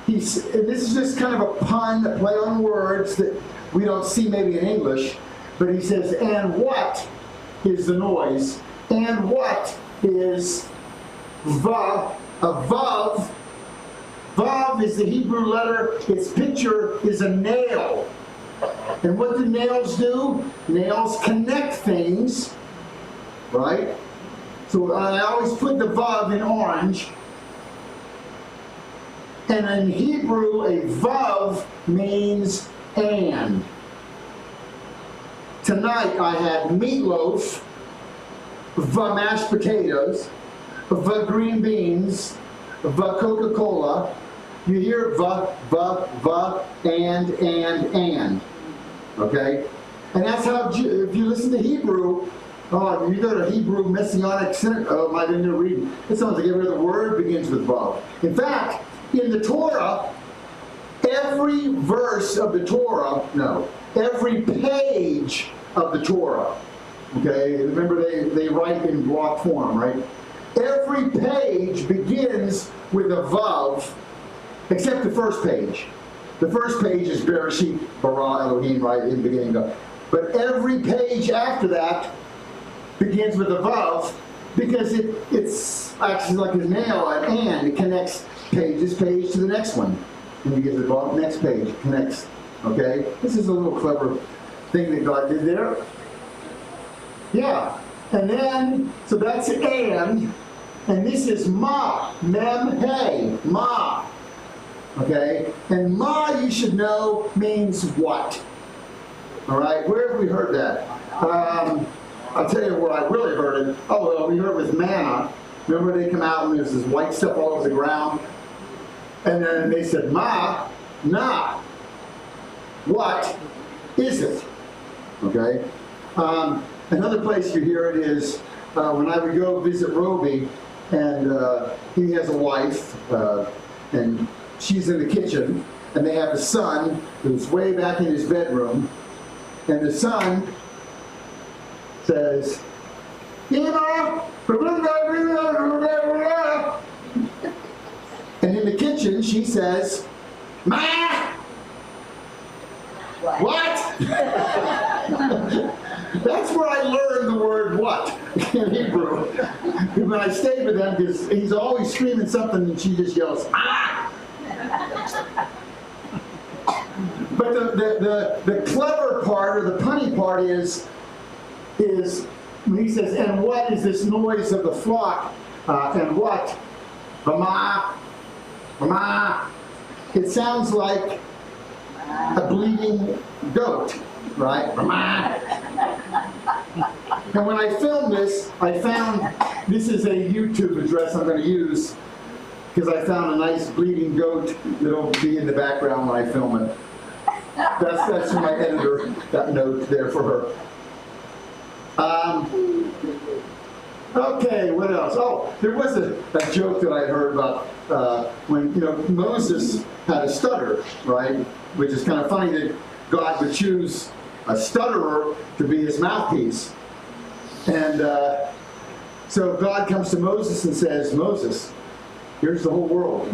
And this is just kind of a pun, a play on words that we don't see maybe in English. But he says, and what is the noise? And what is vav? A vav. Vav is the Hebrew letter. Its picture is a nail. And what do nails do? Nails connect things, right? So I always put the vav in orange. And in Hebrew, a vav means and. Tonight I had meatloaf, mashed potatoes, green beans, Coca-Cola. You hear and. Okay? And that's how, if you listen to Hebrew, you go to Hebrew Messianic Center, I didn't know reading. It sounds like every other word begins with vav. In fact, in the Torah, every verse of the Torah, every page of the Torah, okay, remember they write in block form, right? Every page begins with a vav, except the first page. The first page is Bereshit, bara Elohim, right, in the beginning of. But every page after that begins with a vav, because it's actually like a nail, and it connects this page to the next one. And you get the next page, connects. Okay? This is a little clever thing that God did there. Yeah. And then, so that's and this is ma, mem, hey, ma. Okay? And ma, you should know, means what? All right? Where have we heard that? I'll tell you where I really heard it. Oh, well, we heard it with manna. Remember they come out and there's this white stuff all over the ground? And then they said, ma, nah. What is it? Okay? Another place you hear it is when I would go visit Roby, and he has a wife, and she's in the kitchen, and they have a son who's way back in his bedroom, and the son says, Eva, and in the kitchen she says, Ma! What? That's where I learned the word what in Hebrew. When I stayed with him, because he's always screaming something and she just yells, ah! But the clever part, or the punny part is when he says, and what is this noise of the flock? And what? Mama, mama. It sounds like a bleeding goat, right? And when I filmed this, I found, this is a YouTube address I'm going to use, because I found a nice bleeding goat that'll be in the background when I film it. That's from my editor, that note there for her. Okay, what else? Oh, there was a joke that I heard about when, Moses had a stutter, right? Which is kind of funny that God would choose a stutterer to be his mouthpiece. And so God comes to Moses and says, Moses, here's the whole world.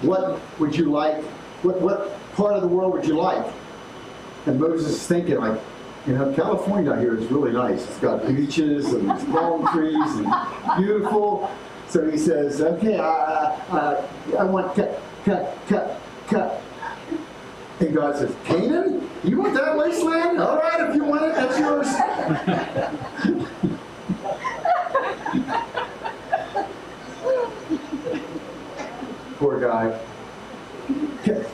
What would you like? What part of the world would you like? And Moses is thinking, like, California out here is really nice. It's got beaches and palm trees and beautiful. So he says, okay, I want cut. And God says, Canaan? You want that wasteland? All right, if you want it, that's yours. Poor guy. Cut.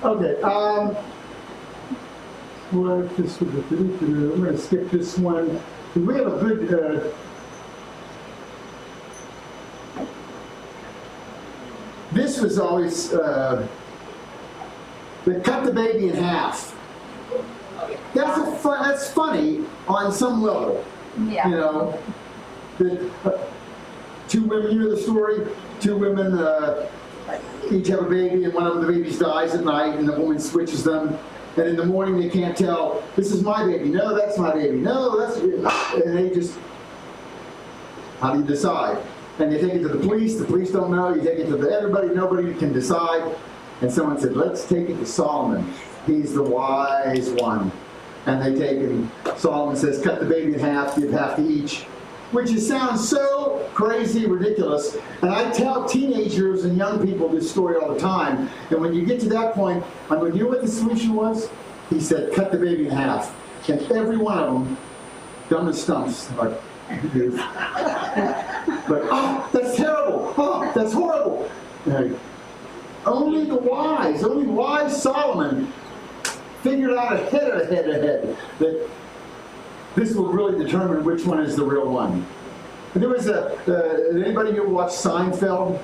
Okay, well, I'm going to skip this one. We have a good, this was always, they cut the baby in half. That's funny on some level. Yeah. Two women, you know the story? Two women each have a baby, and one of the babies dies at night, and the woman switches them. And in the morning they can't tell, this is my baby, no, that's my baby, no, that's, and they just, how do you decide? And you take it to the police don't know, you take it to everybody, nobody can decide. And someone said, let's take it to Solomon. He's the wise one. And they take it, and Solomon says, cut the baby in half, give half to each. Which sounds so crazy, ridiculous. And I tell teenagers and young people this story all the time. And when you get to that point, I'm going, you know what the solution was? He said, cut the baby in half. And every one of them, dumb as stumps, like, but, oh, that's terrible. Oh, that's horrible. Only wise Solomon figured out ahead that this will really determine which one is the real one. And there was did anybody here watch Seinfeld?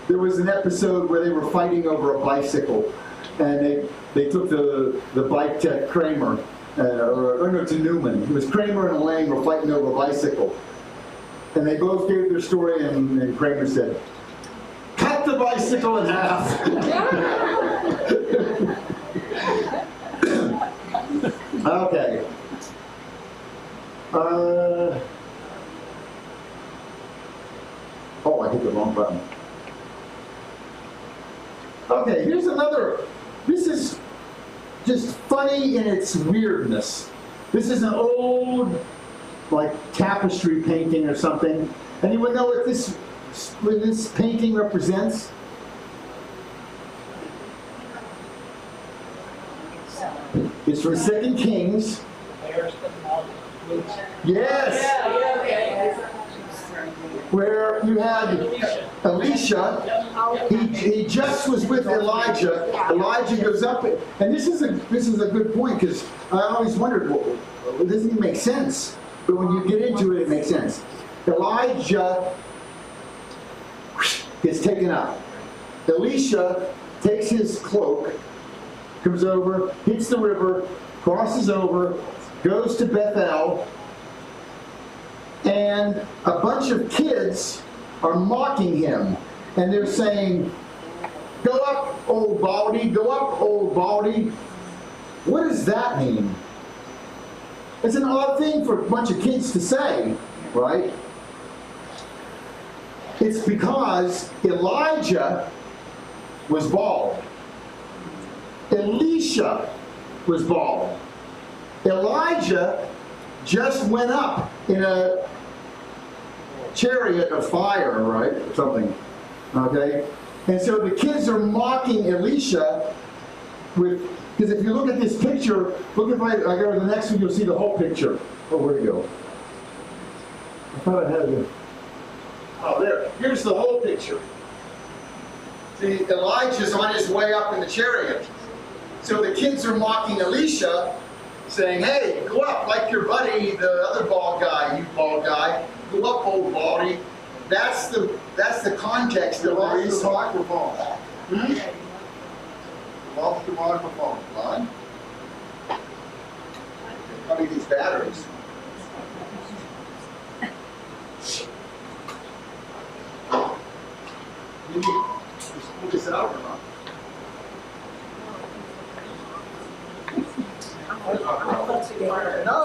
There was an episode where they were fighting over a bicycle, and they took the bike to Kramer, to Newman. It was Kramer and Elaine were fighting over a bicycle. And they both gave their story, and Kramer said, cut the bicycle in half. Okay. Oh, I hit the wrong button. Okay, here's another. This is just funny in its weirdness. This is an old, like, tapestry painting or something. Anyone know what this painting represents? It's from 2 Kings. Yes! Where you had Elisha, he just was with Elijah. Elijah goes up, and this is a good point, because I always wondered, well, it doesn't even make sense. But when you get into it, it makes sense. Elijah gets taken up. Elisha takes his cloak, comes over, hits the river, crosses over, goes to Bethel, and a bunch of kids are mocking him. And they're saying, go up old baldy. Go up, old baldy. What does that mean? It's an odd thing for a bunch of kids to say, right? It's because Elijah was bald. Elisha was bald. Elijah just went up in a chariot of fire, right? Or something. Okay? And so the kids are mocking Elisha with, because if you look at this picture, look if I go to the next one, you'll see the whole picture. Oh, where'd it go? I thought I had it. Oh, there. Here's the whole picture. See, Elijah's on his way up in the chariot. So the kids are mocking Elisha, saying, hey, go up like your buddy, the other bald guy, you bald guy. Go up, old baldy. That's the context of all these. Lost the microphone. Lost the microphone, Ron. Probably these batteries. You need to pull this out or not? No,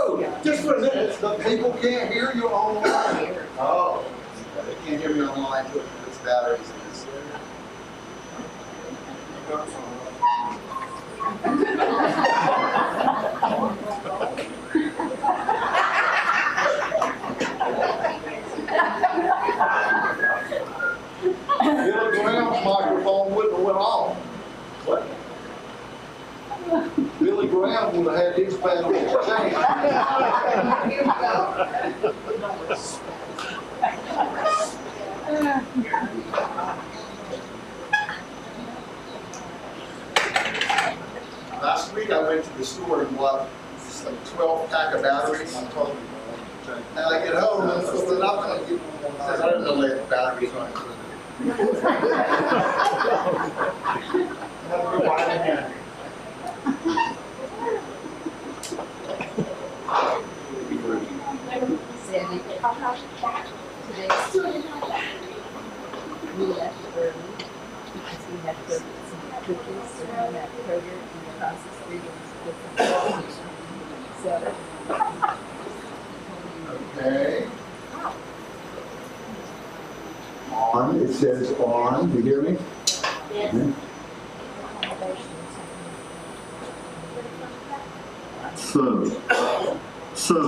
just for a minute. The people can't hear you online. Oh, they can't hear me online. It's batteries in this. Billy Graham's microphone wouldn't have went off. What? Billy Graham would have had his battery changed. Last week I went to the store and bought this like 12 pack of batteries. I told you. And I get home and it's not going to give me one. Says I don't know the batteries on it. Have a good one. Sandy, today we left early because we had to go get some cookies from that coder in across the street with the so Okay. On, it says on. Do you hear me? Yes. So,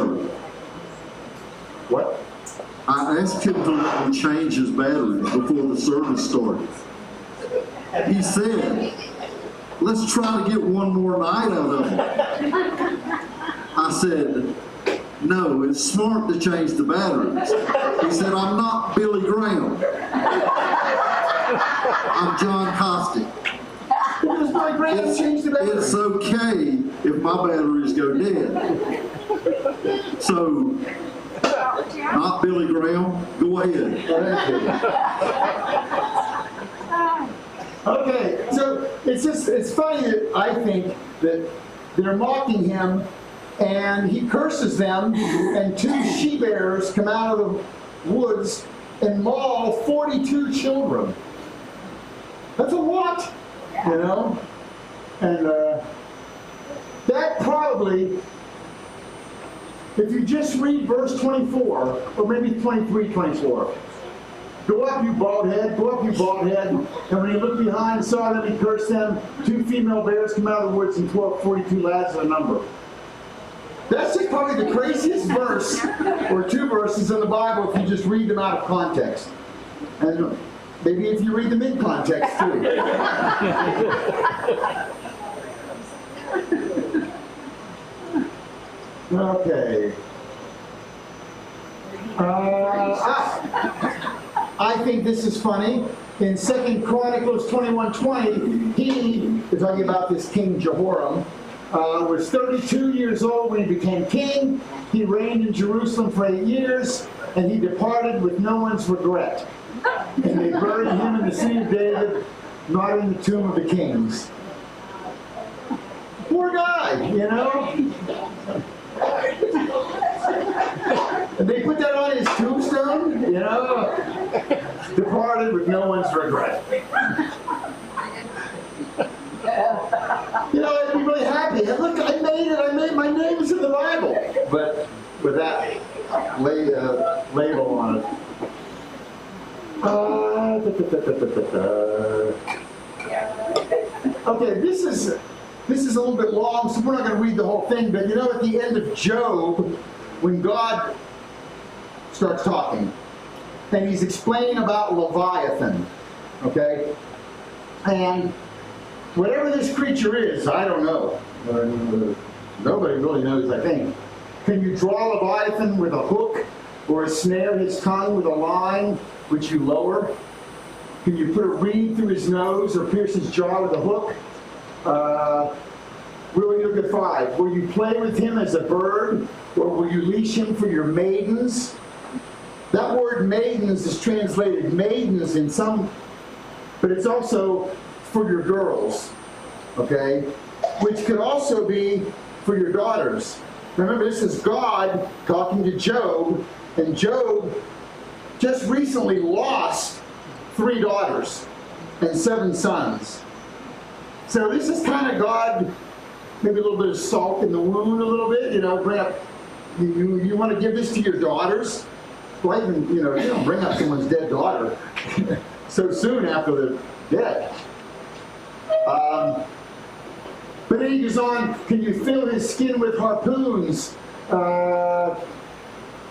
What? I asked him to let me change his batteries before the service started. He said, let's try to get one more night out of him. I said, no, it's smart to change the batteries. He said, I'm not Billy Graham. I'm John Costick. Does my Graham change the battery? It's okay if my batteries go dead. So, not Billy Graham, go ahead. Okay, so it's funny that I think that they're mocking him and he curses them and two she-bears come out of the woods and maul 42 children. That's a lot, you know? And that probably, if you just read verse 24, or maybe 23, 24, go up, you bald head, go up, you bald head. And when he looked behind and saw them, he cursed them. Two female bears come out of the woods and 42 lads in a number. That's just probably the craziest verse, or two verses in the Bible if you just read them out of context. And maybe if you read them in context too. Okay. I think this is funny. In 2 Chronicles 21:20, he, they're talking about this King Jehoram, was 32 years old when he became king. He reigned in Jerusalem for 8 years, and he departed with no one's regret. And they buried him in the city of David, not in the tomb of the kings. Poor guy, you know? And they put that on his tombstone, you know? Departed with no one's regret. in the Bible, but with that label on it. Okay, this is a little bit long, so we're not going to read the whole thing, but you know at the end of Job, when God starts talking, and he's explaining about Leviathan, okay? And whatever this creature is, I don't know. Nobody really knows, I think. Can you draw Leviathan with a hook or snare his tongue with a line which you lower? Can you put a reed through his nose or pierce his jaw with a hook? Will you look at 5? Will you play with him as a bird, or will you leash him for your maidens? That word maidens is translated maidens in some, but it's also for your girls, okay? Which could also be for your daughters. Remember, this is God talking to Job, and Job just recently lost 3 daughters and 7 sons. So this is kind of God, maybe a little bit of salt in the wound a little bit, you know, bring up, you want to give this to your daughters? Well, even, you know, you don't bring up someone's dead daughter so soon after they're dead. But then he goes on, can you fill his skin with harpoons? No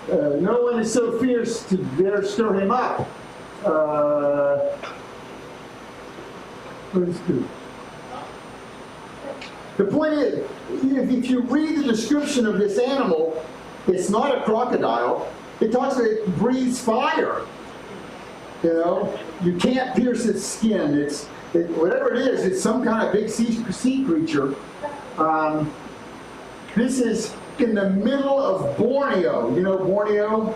one is so fierce to dare stir him up. What is good? The point is, if you read the description of this animal, it's not a crocodile. It talks about it breathes fire. You know, you can't pierce its skin. Whatever it is, it's some kind of big sea creature. This is in the middle of Borneo. You know Borneo?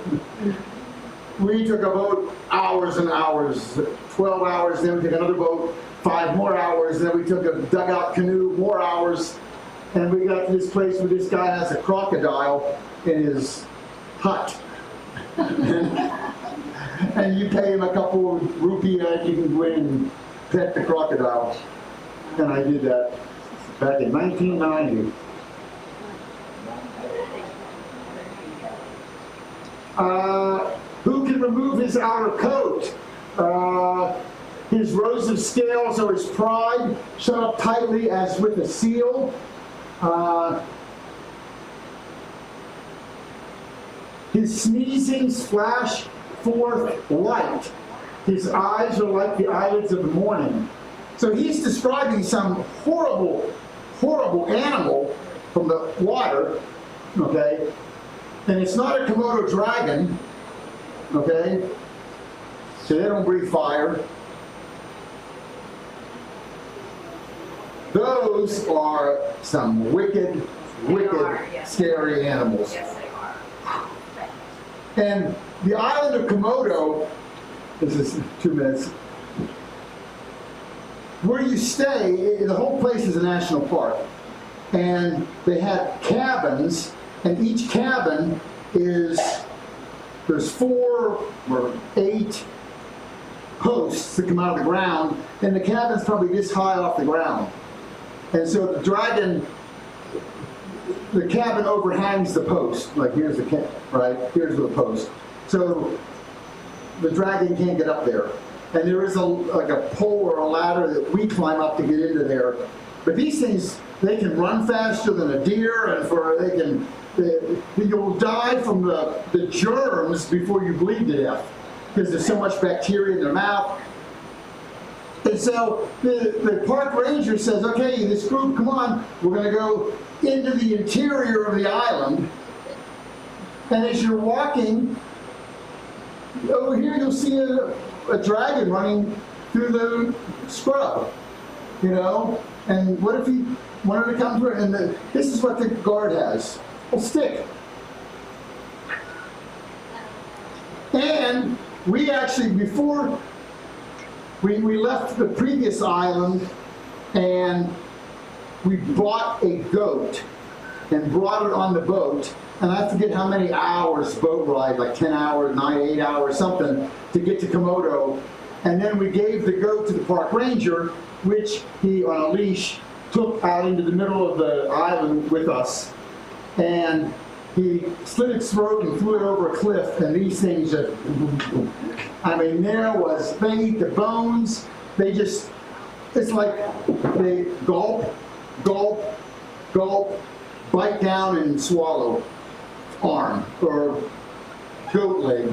We took a boat hours and hours, 12 hours, then we took another boat, 5 more hours, then we took a dugout canoe, more hours, and we got to this place where this guy has a crocodile in his hut. And you pay him a couple of rupee and you can go in and pet the crocodile. And I did that back in 1990. Who can remove his outer coat? His rows of scales are his pride, shut up tightly as with a seal. His sneezings flash forth light. His eyes are like the eyelids of the morning. So he's describing some horrible, horrible animal from the water, okay? And it's not a Komodo dragon, okay? So they don't breathe fire. Those are some wicked, scary animals. Yes, they are. And the island of Komodo, this is 2 minutes, where you stay, the whole place is a national park. And they had cabins, and each cabin there's 4 or 8 posts that come out of the ground, and the cabin's probably this high off the ground. And so the cabin overhangs the post. Like here's the cabin, right? Here's the post. So the dragon can't get up there. And there is like a pole or a ladder that we climb up to get into there. But these things, they can run faster than a deer, and you'll die from the germs before you bleed to death, because there's so much bacteria in their mouth. And so the park ranger says, okay, this group, come on, we're going to go into the interior of the island. And as you're walking, over here you'll see a dragon running through the scrub, you know? And what if he wanted to come through? And this is what the guard has, a stick. And we actually, before we left the previous island, and we bought a goat and brought it on the boat, and I forget how many hours boat ride, like 10 hours, 8 hours, something, to get to Komodo. And then we gave the goat to the park ranger, which he, on a leash, took out into the middle of the island with us. and he slit its throat and threw it over a cliff, and these things just, I mean, they eat the bones, it's like they gulp, gulp, gulp, bite down and swallow arm or goat leg,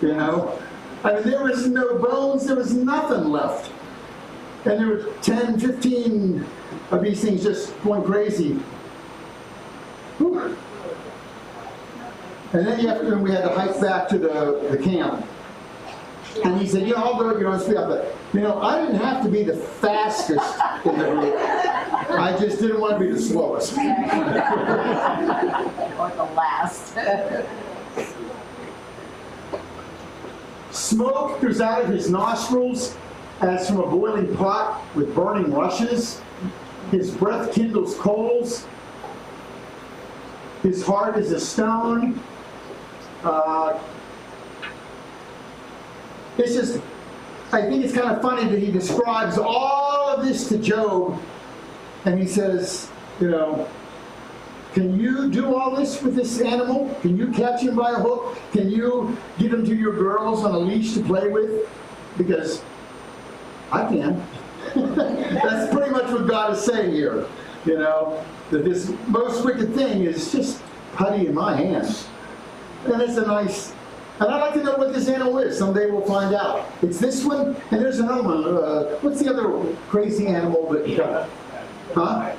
you know? I mean, there was no bones, there was nothing left. And there were 10, 15 of these things just going crazy. Whew. And then we had to hike back to the camp. And he said, I'll go, speed up. But, I didn't have to be the fastest in the group. I just didn't want to be the slowest. Or the last. Smoke comes out of his nostrils as from a boiling pot with burning rushes. His breath kindles coals. His heart is a stone. It's just, I think it's kind of funny that he describes all of this to Job, and he says, can you do all this with this animal? Can you catch him by a hook? Can you give him to your girls on a leash to play with? Because I can. That's pretty much what God is saying here. That this most wicked thing is just putty in my hands. And it's and I'd like to know what this animal is. Someday we'll find out. It's this one, and there's another one. What's the other crazy animal that... Huh?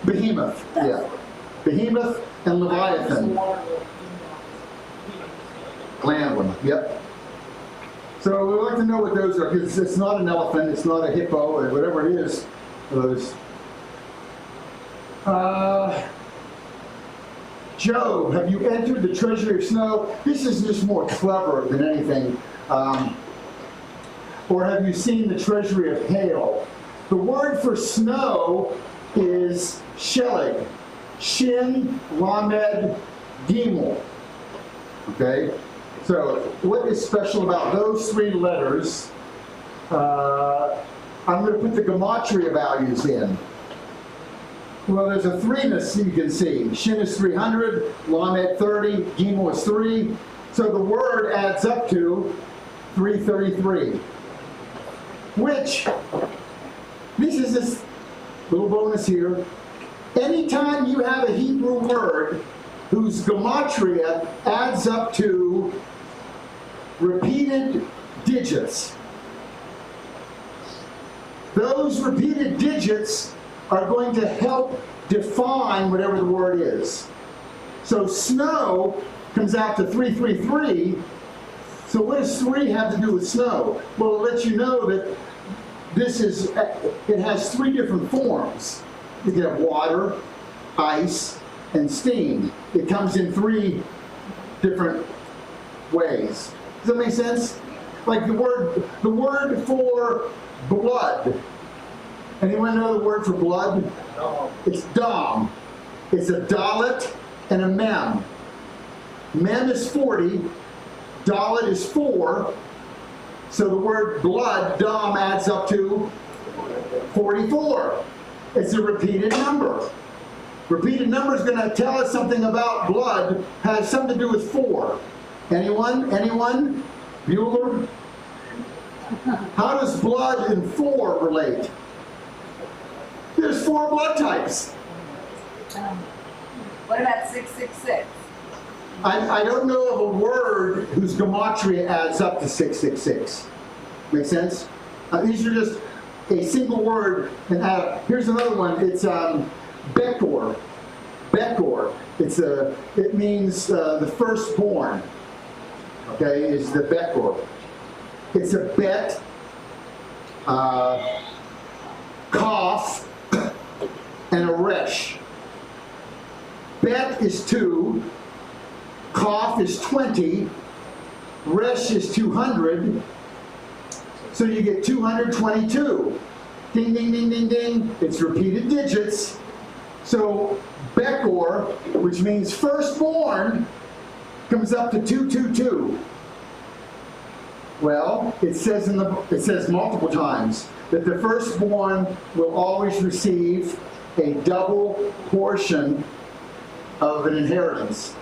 Behemoth, yeah. Behemoth and Leviathan. Land one, yep. So we'd like to know what those are, because it's not an elephant, it's not a hippo, or whatever it is. Those. Job, have you entered the treasury of snow? This is just more clever than anything. Or have you seen the treasury of hail? The word for snow is sheleg. Shin, Lamed, Gimel. Okay? So, what is special about those three letters? I'm going to put the gematria values in. Well, there's a 3-ness you can see. Shin is 300, Lamed 30, Gimel is 3. So the word adds up to 333. Which, this is this little bonus here. Anytime you have a Hebrew word whose gematria adds up to repeated digits, those repeated digits are going to help define whatever the word is. So snow comes out to 333. So what does 3 have to do with snow? Well, it lets you know that it has 3 different forms. You can have water, ice, and steam. It comes in 3 different ways. Does that make sense? Like the word for blood. Anyone know the word for blood? No. It's dam. It's a dalet and a mem. Mem is 40. Dalet is 4. So the word blood, dam, adds up to 44. It's a repeated number. Repeated number is going to tell us something about blood, has something to do with 4. Anyone? Anyone? Bueller? How does blood and 4 relate? There's 4 blood types. What about 666? I don't know of a word whose gematria adds up to 666. Make sense? These are just a single word. And here's another one. It's Bekor. Bekor. It means the firstborn. Okay, is the Bekor. It's a bet, Kaf, and a resh. Bet is 2. Kaf is 20, resh is 200, so you get 222. Ding, ding, ding, ding, ding. It's repeated digits. So Bekor, which means firstborn, comes up to 222. Well, it says multiple times that the firstborn will always receive a double portion of an inheritance.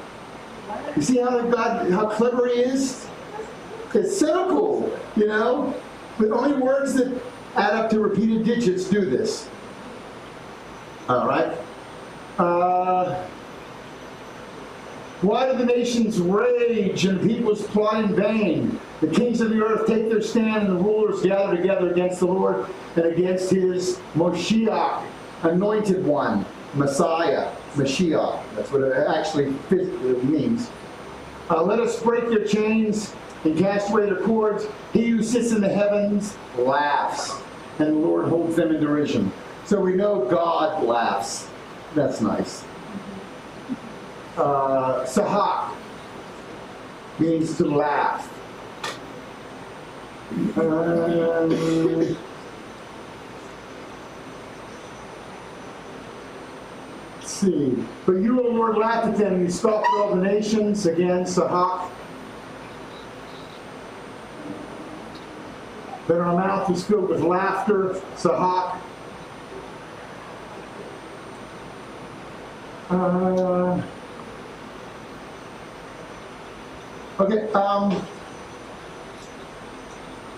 You see how clever he is? It's so cool, you know? But only words that add up to repeated digits do this. All right. Why do the nations rage and peoples plot in vain? The kings of the earth take their stand and the rulers gather together against the Lord and against his Moshiach, anointed one, Messiah, Mashiach. That's what it actually means. Let us break their chains and cast away their cords. He who sits in the heavens laughs, and the Lord holds them in derision. So we know God laughs. That's nice. Sahak means to laugh. Let's see. But you, O Lord, laughed at them. You scoffed at all the nations. Again, Sahak. But our mouth is filled with laughter. Sahak. Okay,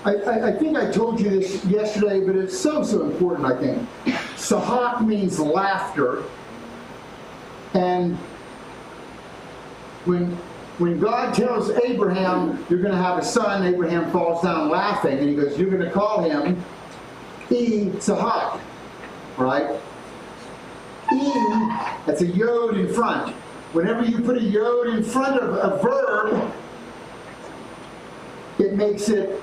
I think I told you this yesterday, but it's so important, I think. Sahak means laughter. And when God tells Abraham, you're going to have a son, Abraham falls down laughing, and he goes, you're going to call him Sahak, right? That's a yod in front. Whenever you put a yod in front of a verb, it makes it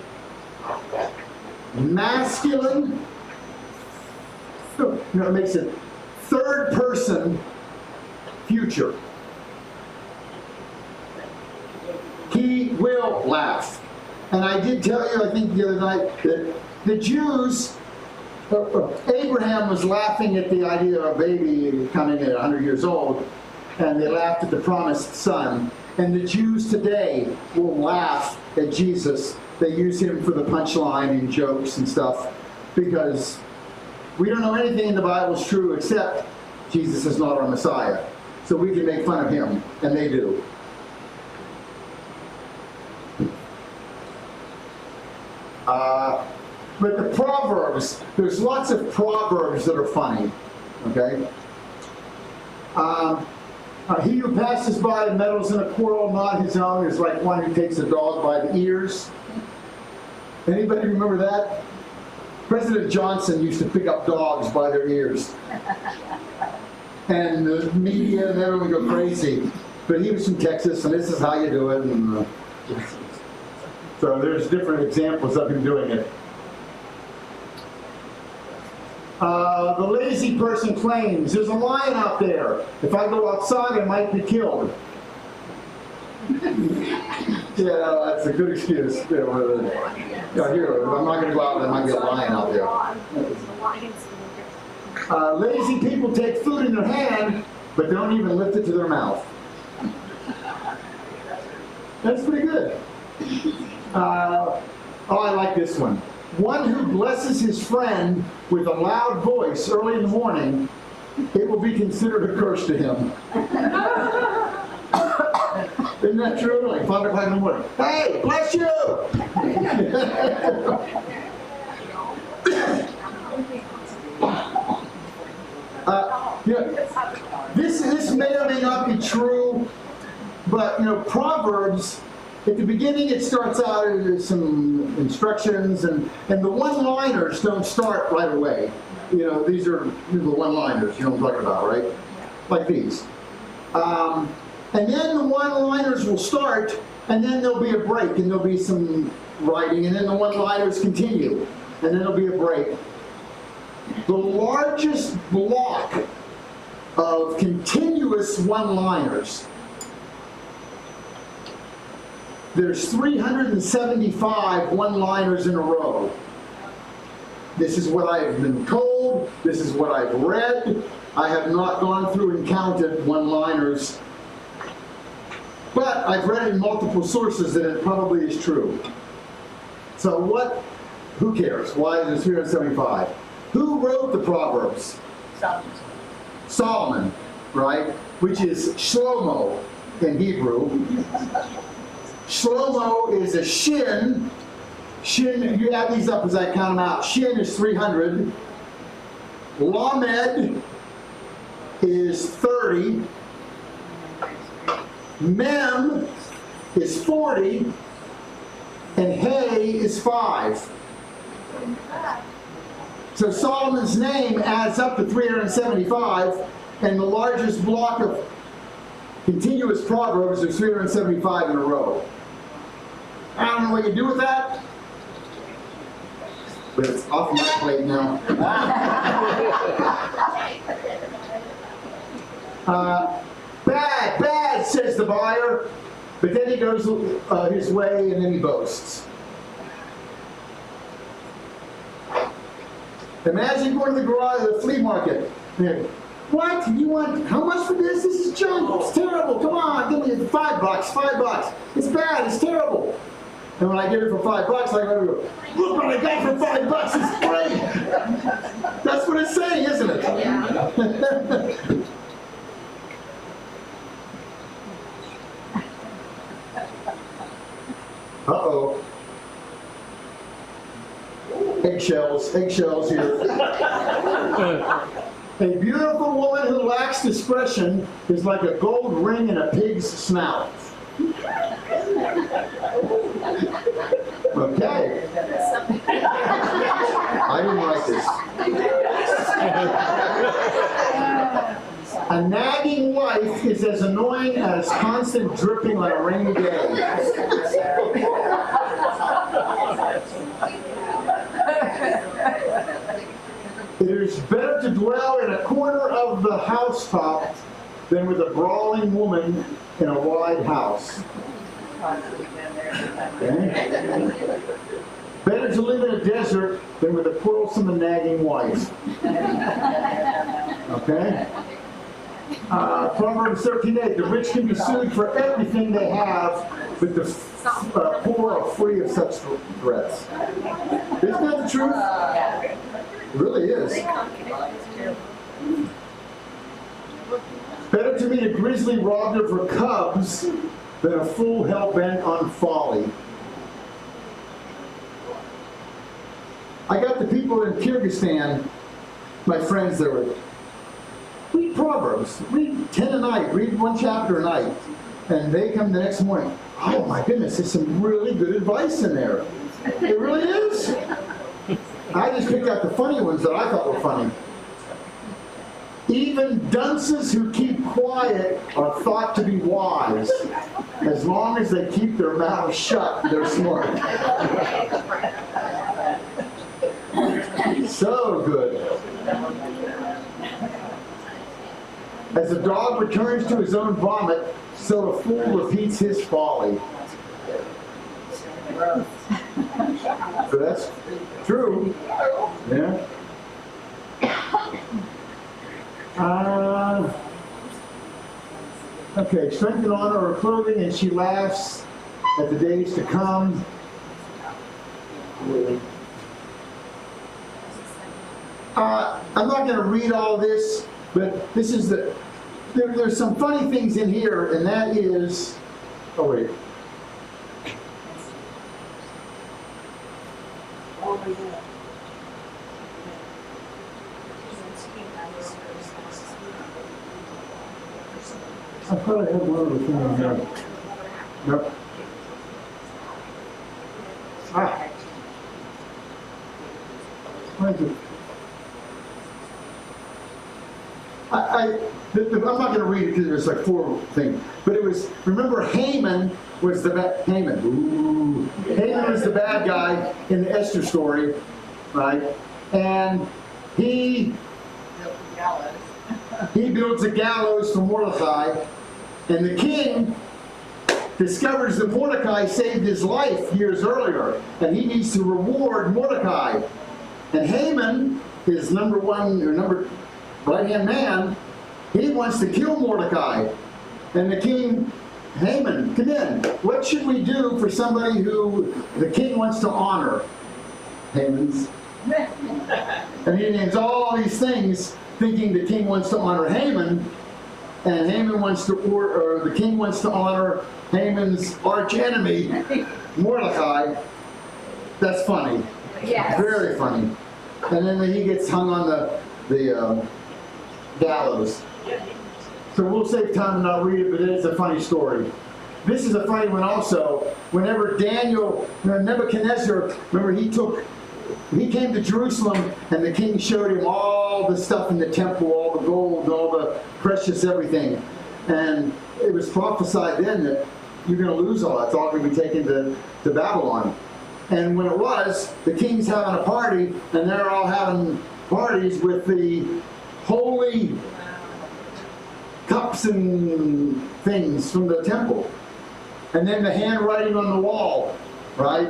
masculine. No, it makes it third person future. He will laugh. And I did tell you, I think the other night, that the Jews, Abraham was laughing at the idea of a baby coming at 100 years old, and they laughed at the promised son. And the Jews today will laugh at Jesus. They use him for the punchline and jokes and stuff, because we don't know anything in the Bible is true except Jesus is not our Messiah. So we can make fun of him, and they do. But the Proverbs, there's lots of Proverbs that are funny, okay? He who passes by and meddles in a quarrel not his own is like one who takes a dog by the ears. Anybody remember that? President Johnson used to pick up dogs by their ears. And the media and everyone would go crazy. But he was from Texas, and this is how you do it. And, so there's different examples of him doing it. The lazy person claims, there's a lion out there. If I go outside, I might be killed. Yeah, that's a good excuse. Here, I'm not going to go out, there might be a lion out there. Lazy people take food in their hand, but don't even lift it to their mouth. That's pretty good. I like this one. One who blesses his friend with a loud voice early in the morning, it will be considered a curse to him. Isn't that true? Like 5 o'clock in the morning. Hey, bless you! This may or may not be true, but Proverbs, at the beginning it starts out with some instructions, and the one-liners don't start right away. These are the one-liners, you know what I'm talking about, right? Like these. And then the one-liners will start, and then there'll be a break, and there'll be some writing, and then the one-liners continue, and then there'll be a break. The largest block of continuous one-liners, there's 375 one-liners in a row. This is what I've been told. This is what I've read. I have not gone through and counted one-liners, but I've read in multiple sources that it probably is true. So who cares? Why is it 375? Who wrote the Proverbs? Solomon. Solomon. right? Which is shlomo in Hebrew. Shlomo is a shin. Shin, you add these up as I count them out. Shin is 300. Lamed is 30. Mem is 40. And Hay is 5. So Solomon's name adds up to 375, and the largest block of continuous proverbs is 375 in a row. I don't know what you do with that, but it's off my plate now. Bad, says the buyer, but then he goes his way and then he boasts. Imagine going to the garage, the flea market. What? You want, how much for this? This is junk. It's terrible. Come on, give me $5, $5. It's bad. It's terrible. And when I get it for $5, I go, look what I got for $5. It's great. That's what it's saying, isn't it? Yeah. Uh-oh. Eggshells here. A beautiful woman who lacks discretion is like a gold ring in a pig's snout. Okay. I didn't write this. A nagging wife is as annoying as constant dripping on a rainy day. It is better to dwell in a corner of the housetop than with a brawling woman in a wide house. Okay? Better to live in a desert than with a quarrelsome and nagging wife. Okay? Proverbs 13:8, the rich can be sued for everything they have, but the poor are free of such threats. Isn't that the truth? It really is. Better to meet a grizzly robbed of her cubs than a fool hell-bent on folly. I got the people in Kyrgyzstan, my friends that were, read Proverbs, read 10 a night, read one chapter a night, and they come the next morning, oh my goodness, there's some really good advice in there. It really is. I just picked out the funny ones that I thought were funny. Even dunces who keep quiet are thought to be wise. As long as they keep their mouths shut, they're smart. So good. As a dog returns to his own vomit, so a fool repeats his folly. So that's true. Yeah. Okay, strength and honor are clothing, and she laughs at the days to come. I'm not going to read all this, but this is there's some funny things in here, and that is, oh wait. I thought I had one other thing on there. Nope. Where is it? I'm not going to read it because there's like 4 things. But it was, remember Haman was the bad, Haman was the bad guy in the Esther story, right? And he builds a gallows for Mordecai, and the king discovers that Mordecai saved his life years earlier, and he needs to reward Mordecai. And Haman, his number right-hand man, he wants to kill Mordecai. And the king, Haman, come in. What should we do for somebody who the king wants to honor? Haman's. And he names all these things, thinking the king wants to honor Haman. and Haman wants to, or the king wants to honor Haman's arch enemy, Mordecai. That's funny. Yes. Very funny. And then he gets hung on the gallows. So we'll save time and not read it, but it is a funny story. This is a funny one also. Whenever Nebuchadnezzar, remember he came to Jerusalem and the king showed him all the stuff in the temple, all the gold, all the precious everything. And it was prophesied then that you're going to lose all that. It's all going to be taken to Babylon. And when it was, the king's having a party, and they're all having parties with the holy cups and things from the temple. And then the handwriting on the wall, right?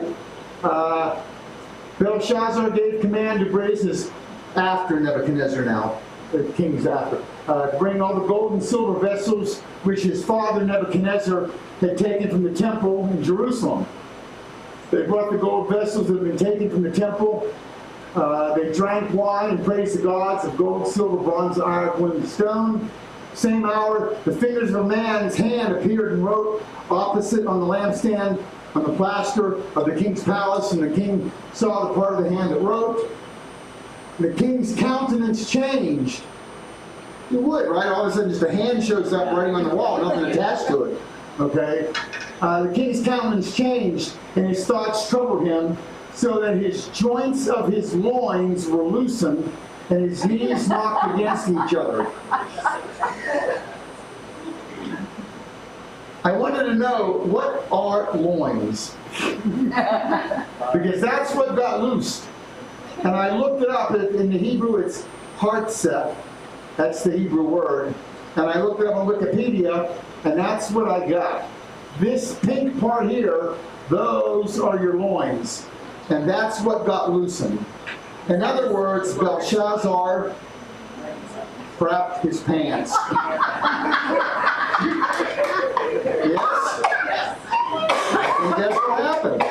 Belshazzar gave command to brazen after Nebuchadnezzar now, the king's after, to bring all the gold and silver vessels which his father Nebuchadnezzar had taken from the temple in Jerusalem. They brought the gold vessels that had been taken from the temple. They drank wine and praised the gods of gold, silver, bronze, iron, wood, and stone. Same hour, the fingers of a man's hand appeared and wrote opposite on the lampstand on the plaster of the king's palace, and the king saw the part of the hand that wrote. The king's countenance changed. You would, right? All of a sudden, just a hand shows up writing on the wall, nothing attached to it. Okay? The king's countenance changed, and his thoughts troubled him, so that his joints of his loins were loosened, and his knees knocked against each other. I wanted to know, what are loins? Because that's what got loosed. And I looked it up. In the Hebrew, it's hartzeh. That's the Hebrew word. And I looked it up on Wikipedia, and that's what I got. This pink part here, those are your loins. And that's what got loosened. In other words, Belshazzar crapped his pants. Yes? And guess what happened?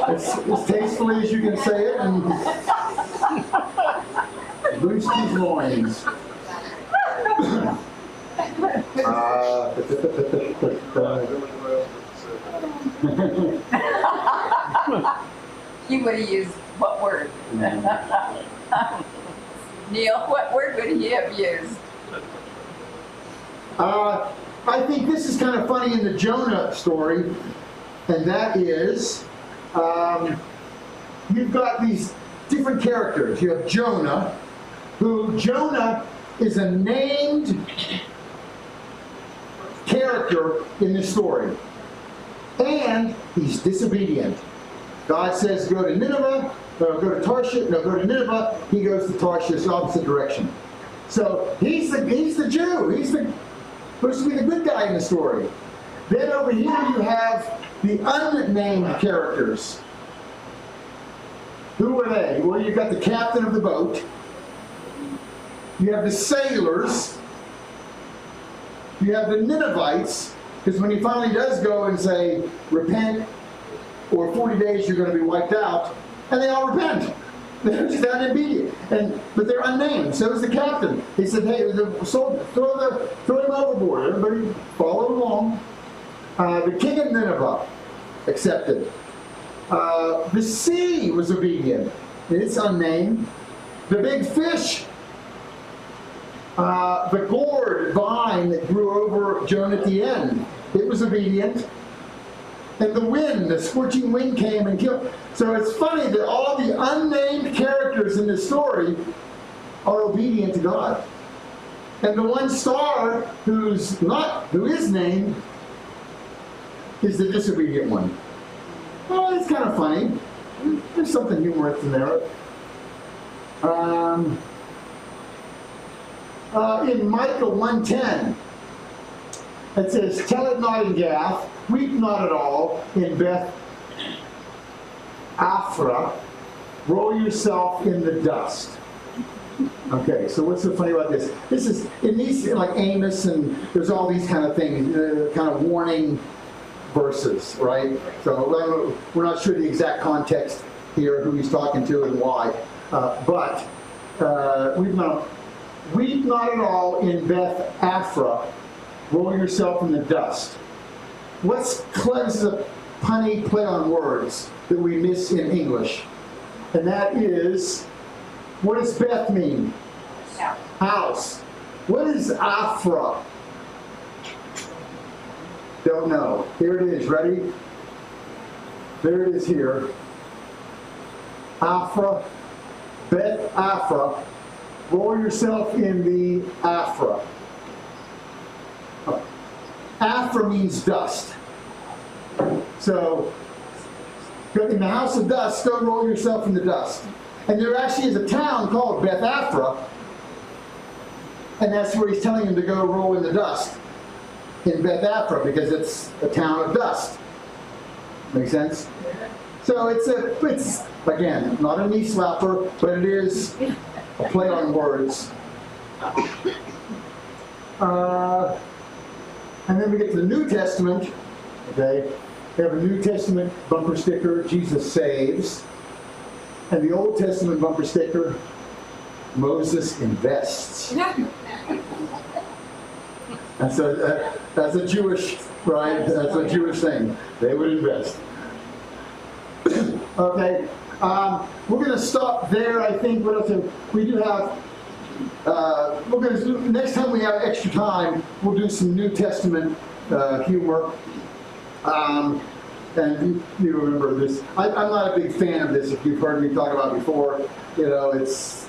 As tastefully as you can say it, and loosed his loins. You would have used what word? Neil, what word would he have used? I think this is kind of funny in the Jonah story, and that is, you've got these different characters. You have Jonah, who Jonah is a named character in the story, and he's disobedient. God says go to Nineveh, go to Tarshish, no, go to Nineveh. He goes to Tarshish, opposite direction. So he's the Jew. He's supposed to be the good guy in the story. Then over here you have the unnamed characters. Who are they? Well, you've got the captain of the boat. You have the sailors. You have the Ninevites, because when he finally does go and say, repent, or 40 days you're going to be wiped out, and they all repent. They're just disobedient. But they're unnamed. So is the captain. He said, hey, the soldier, throw him overboard. Everybody follow along. The king of Nineveh accepted. The sea was obedient. It's unnamed. The big fish, the gourd vine that grew over Jonah at the end, it was obedient. And the wind, the scorching wind came and killed. So it's funny that all the unnamed characters in this story are obedient to God. And the one star who is named is the disobedient one. Oh, it's kind of funny. There's something humorous in there. In Micah 1:10, it says, tell it not in Gath, weep not at all in Beth Aphrah, roll yourself in the dust. Okay, so what's so funny about this? This is, in these, like Amos, and there's all these kind of things, kind of warning verses, right? So we're not sure the exact context here, who he's talking to and why. But we've not weep not at all in Beth Aphra, roll yourself in the dust. What's this is a punny play on words that we miss in English. And that is, what does Beth mean? House. What is Aphra? Don't know. Here it is. Ready? There it is here. Aphra. Beth Aphra. Roll yourself in the Aphra. Aphra means dust. So, in the house of dust, go roll yourself in the dust. And there actually is a town called Beth Aphra, and that's where he's telling him to go roll in the dust in Beth Aphra, because it's a town of dust. Make sense? So it's again, not a knee slapper, but it is a play on words. And then we get to the New Testament. Okay, we have a New Testament bumper sticker, Jesus saves. And the Old Testament bumper sticker, Moses invests. That's a Jewish, right? That's a Jewish thing. They would invest. Okay, we're going to stop there. I think what else we do have. We're going to do, next time we have extra time, we'll do some New Testament humor. And you remember this. I'm not a big fan of this. If you've heard me talk about it before, you know, this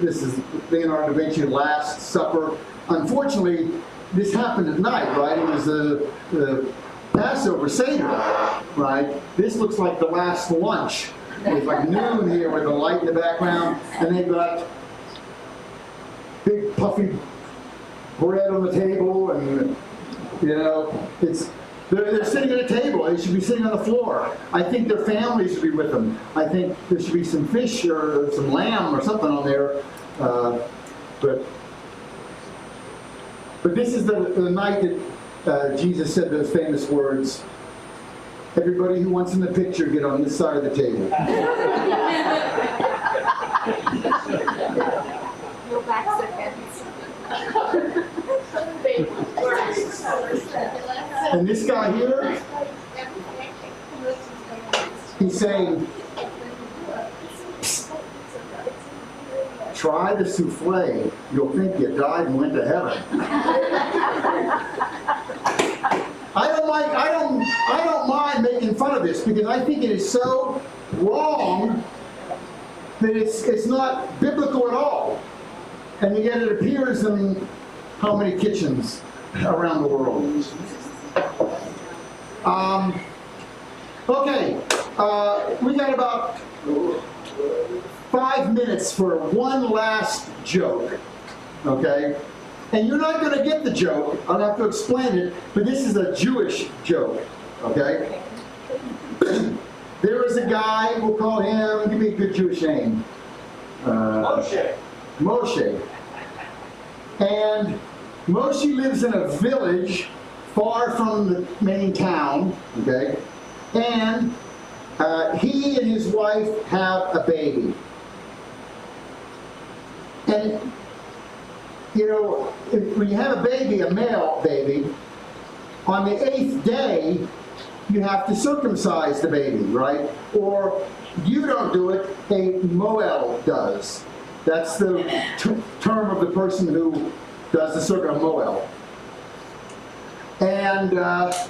is Leonardo da Vinci Last Supper. Unfortunately, this happened at night, right? It was the Passover Seder, right? This looks like the last lunch. It's like noon here with the light in the background, and they've got big puffy bread on the table, and you know, they're sitting at a table. They should be sitting on the floor. I think their families should be with them. I think there should be some fish or some lamb or something on there. But this is the night that Jesus said those famous words, "Everybody who wants in the picture, get on this side of the table." No back seconds. And this guy here, he's saying, "Try the souffle. You'll think you died and went to heaven." I don't mind making fun of this, because I think it is so wrong that it's not biblical at all. And yet it appears in how many kitchens around the world. Okay, we got about 5 minutes for one last joke, okay? And you're not going to get the joke. I'll have to explain it, but this is a Jewish joke, okay? There is a guy, we'll call him, give me a good Jewish name. Moshe. And Moshe lives in a village far from the main town, okay? And he and his wife have a baby. And, you know, when you have a baby, a male baby, on the 8th day, you have to circumcise the baby, right? Or you don't do it, a moel does. That's the term of the person who does the circum moel. And after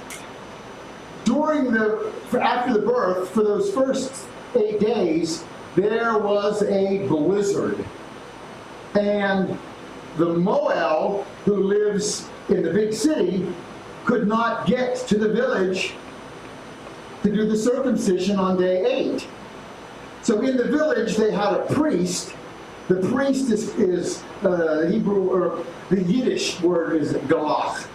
the birth, for those first 8 days, there was a blizzard. And the moel, who lives in the big city, could not get to the village to do the circumcision on day 8. So in the village, they had a priest. The priest is Hebrew, or the Yiddish word is galach,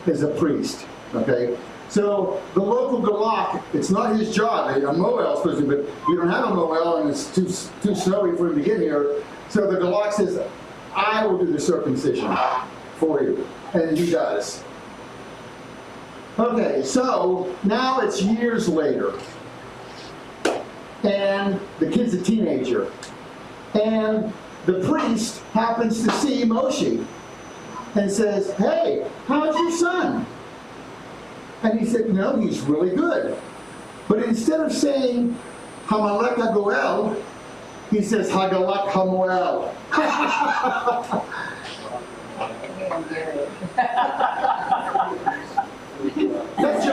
is a priest, okay? So the local galach, it's not his job. A moel is supposed to, but we don't have a moel, and it's too snowy for him to get here. So the galach says, "I will do the circumcision for you," and he does. Okay, so now it's years later, and the kid's a teenager, and the priest happens to see Moshe and says, hey, how's your son? And he said, no, he's really good. But instead of saying, Hamalek HaGoel, he says, Hagalak HaMoel. That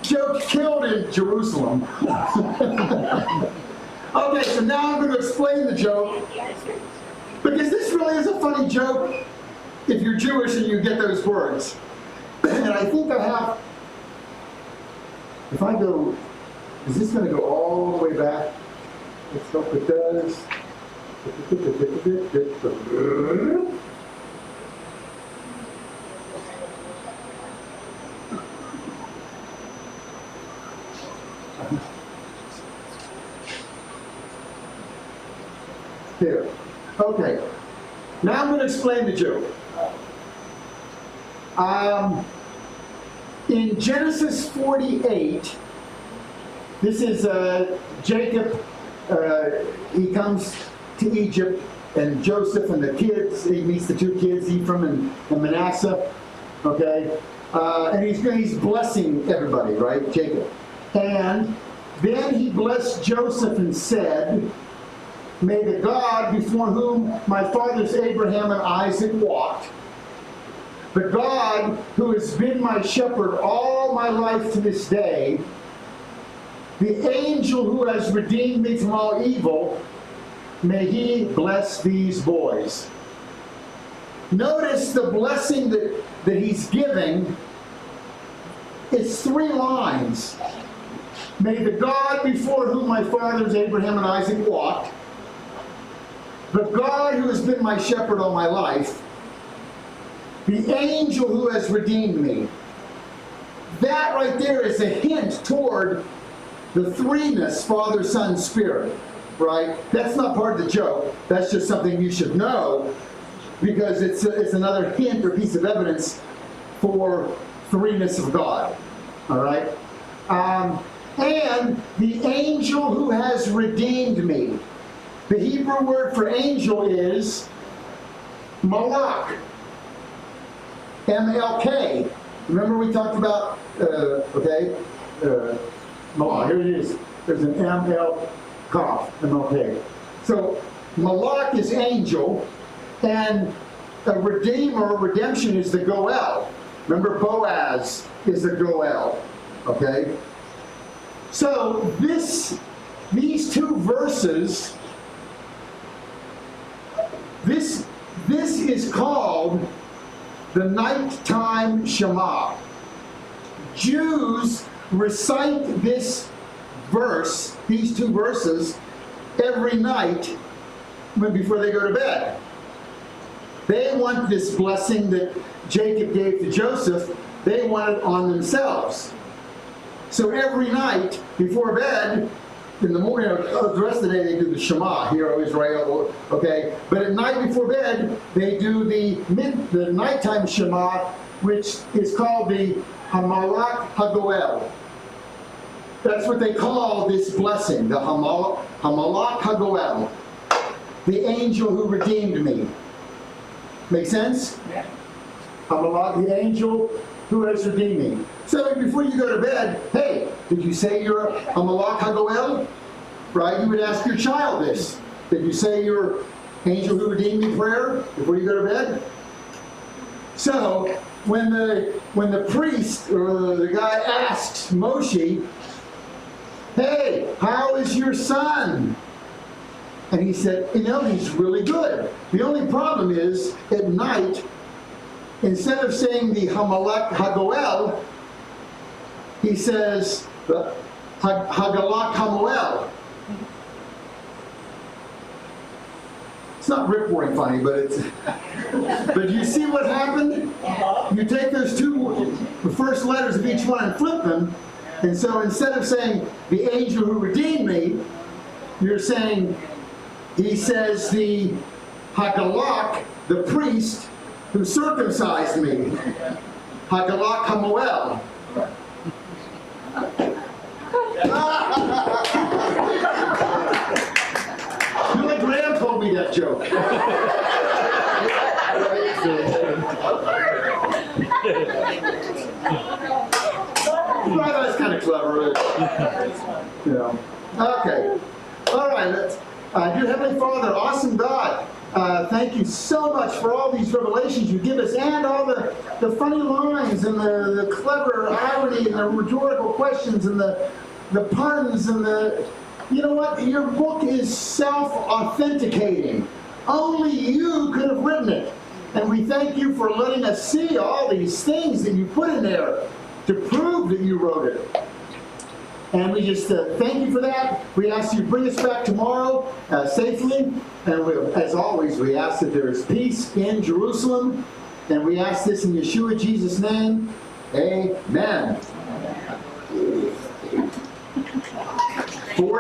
joke killed in Jerusalem. Okay, so now I'm going to explain the joke, because this really is a funny joke if you're Jewish and you get those words. And I think I have, if I go, is this going to go all the way back? Let's hope it does. Here. Okay. Now I'm going to explain the joke. In Genesis 48, this is Jacob. He comes to Egypt, and Joseph and the kids. He meets the two kids, Ephraim and Manasseh. Okay, and he's blessing everybody, right, Jacob. And then he blessed Joseph and said, may the God before whom my fathers Abraham and Isaac walked, the God who has been my shepherd all my life to this day, the angel who has redeemed me from all evil, may he bless these boys. Notice the blessing that he's giving. It's 3 lines. May the God before whom my fathers Abraham and Isaac walked, the God who has been my shepherd all my life, the angel who has redeemed me. That right there is a hint toward the threeness, Father, Son, Spirit, right? That's not part of the joke. That's just something you should know, because it's another hint or piece of evidence for threeness of God, all right? And the angel who has redeemed me. The Hebrew word for angel is malak, M-L-K. Remember we talked about, malak, here it is. There's an M-L-K, M-L-K. So malak is angel, and a redeemer, redemption is the goel. Remember Boaz is the goel, okay? So these 2 verses, this is called the nighttime Shema. Jews recite this verse, these 2 verses, every night before they go to bed. They want this blessing that Jacob gave to Joseph, they want it on themselves. So every night before bed, in the morning, the rest of the day they do the Shema, Hear, O Israel, okay? But at night before bed, they do the nighttime Shema, which is called the Hamalak HaGoel. That's what they call this blessing, the Hamalak HaGoel, the angel who redeemed me. Make sense? Yeah. Hamalak, the angel who has redeemed me. So before you go to bed, hey, did you say you're a Malach HaGoel? Right? You would ask your child this. Did you say your angel who redeemed me prayer before you go to bed? So when the priest or the guy asks Moshe, hey, how is your son? And he said, he's really good. The only problem is, at night, instead of saying the Hamalek HaGoel, he says the Hagalak HaMoel. It's not rip-roaring funny, but it's... But you see what happened? You take those the first letters of each one and flip them, and so instead of saying the angel who redeemed me, you're saying, he says the Hagalak, the priest, who circumcised me. Hagalak HaMoel. You like Graham told told me that joke. Well, that's kind of clever. Yeah. Okay. All right. Dear Heavenly Father, awesome God, thank you so much for all these revelations you give us and all the funny lines and the clever irony and the rhetorical questions and the puns and the... You know what? Your book is self-authenticating. Only you could have written it. And we thank you for letting us see all these things that you put in there to prove that you wrote it. And we just thank you for that. We ask you to bring us back tomorrow safely. And as always, we ask that there is peace in Jerusalem. And we ask this in Yeshua Jesus' name. Amen. 4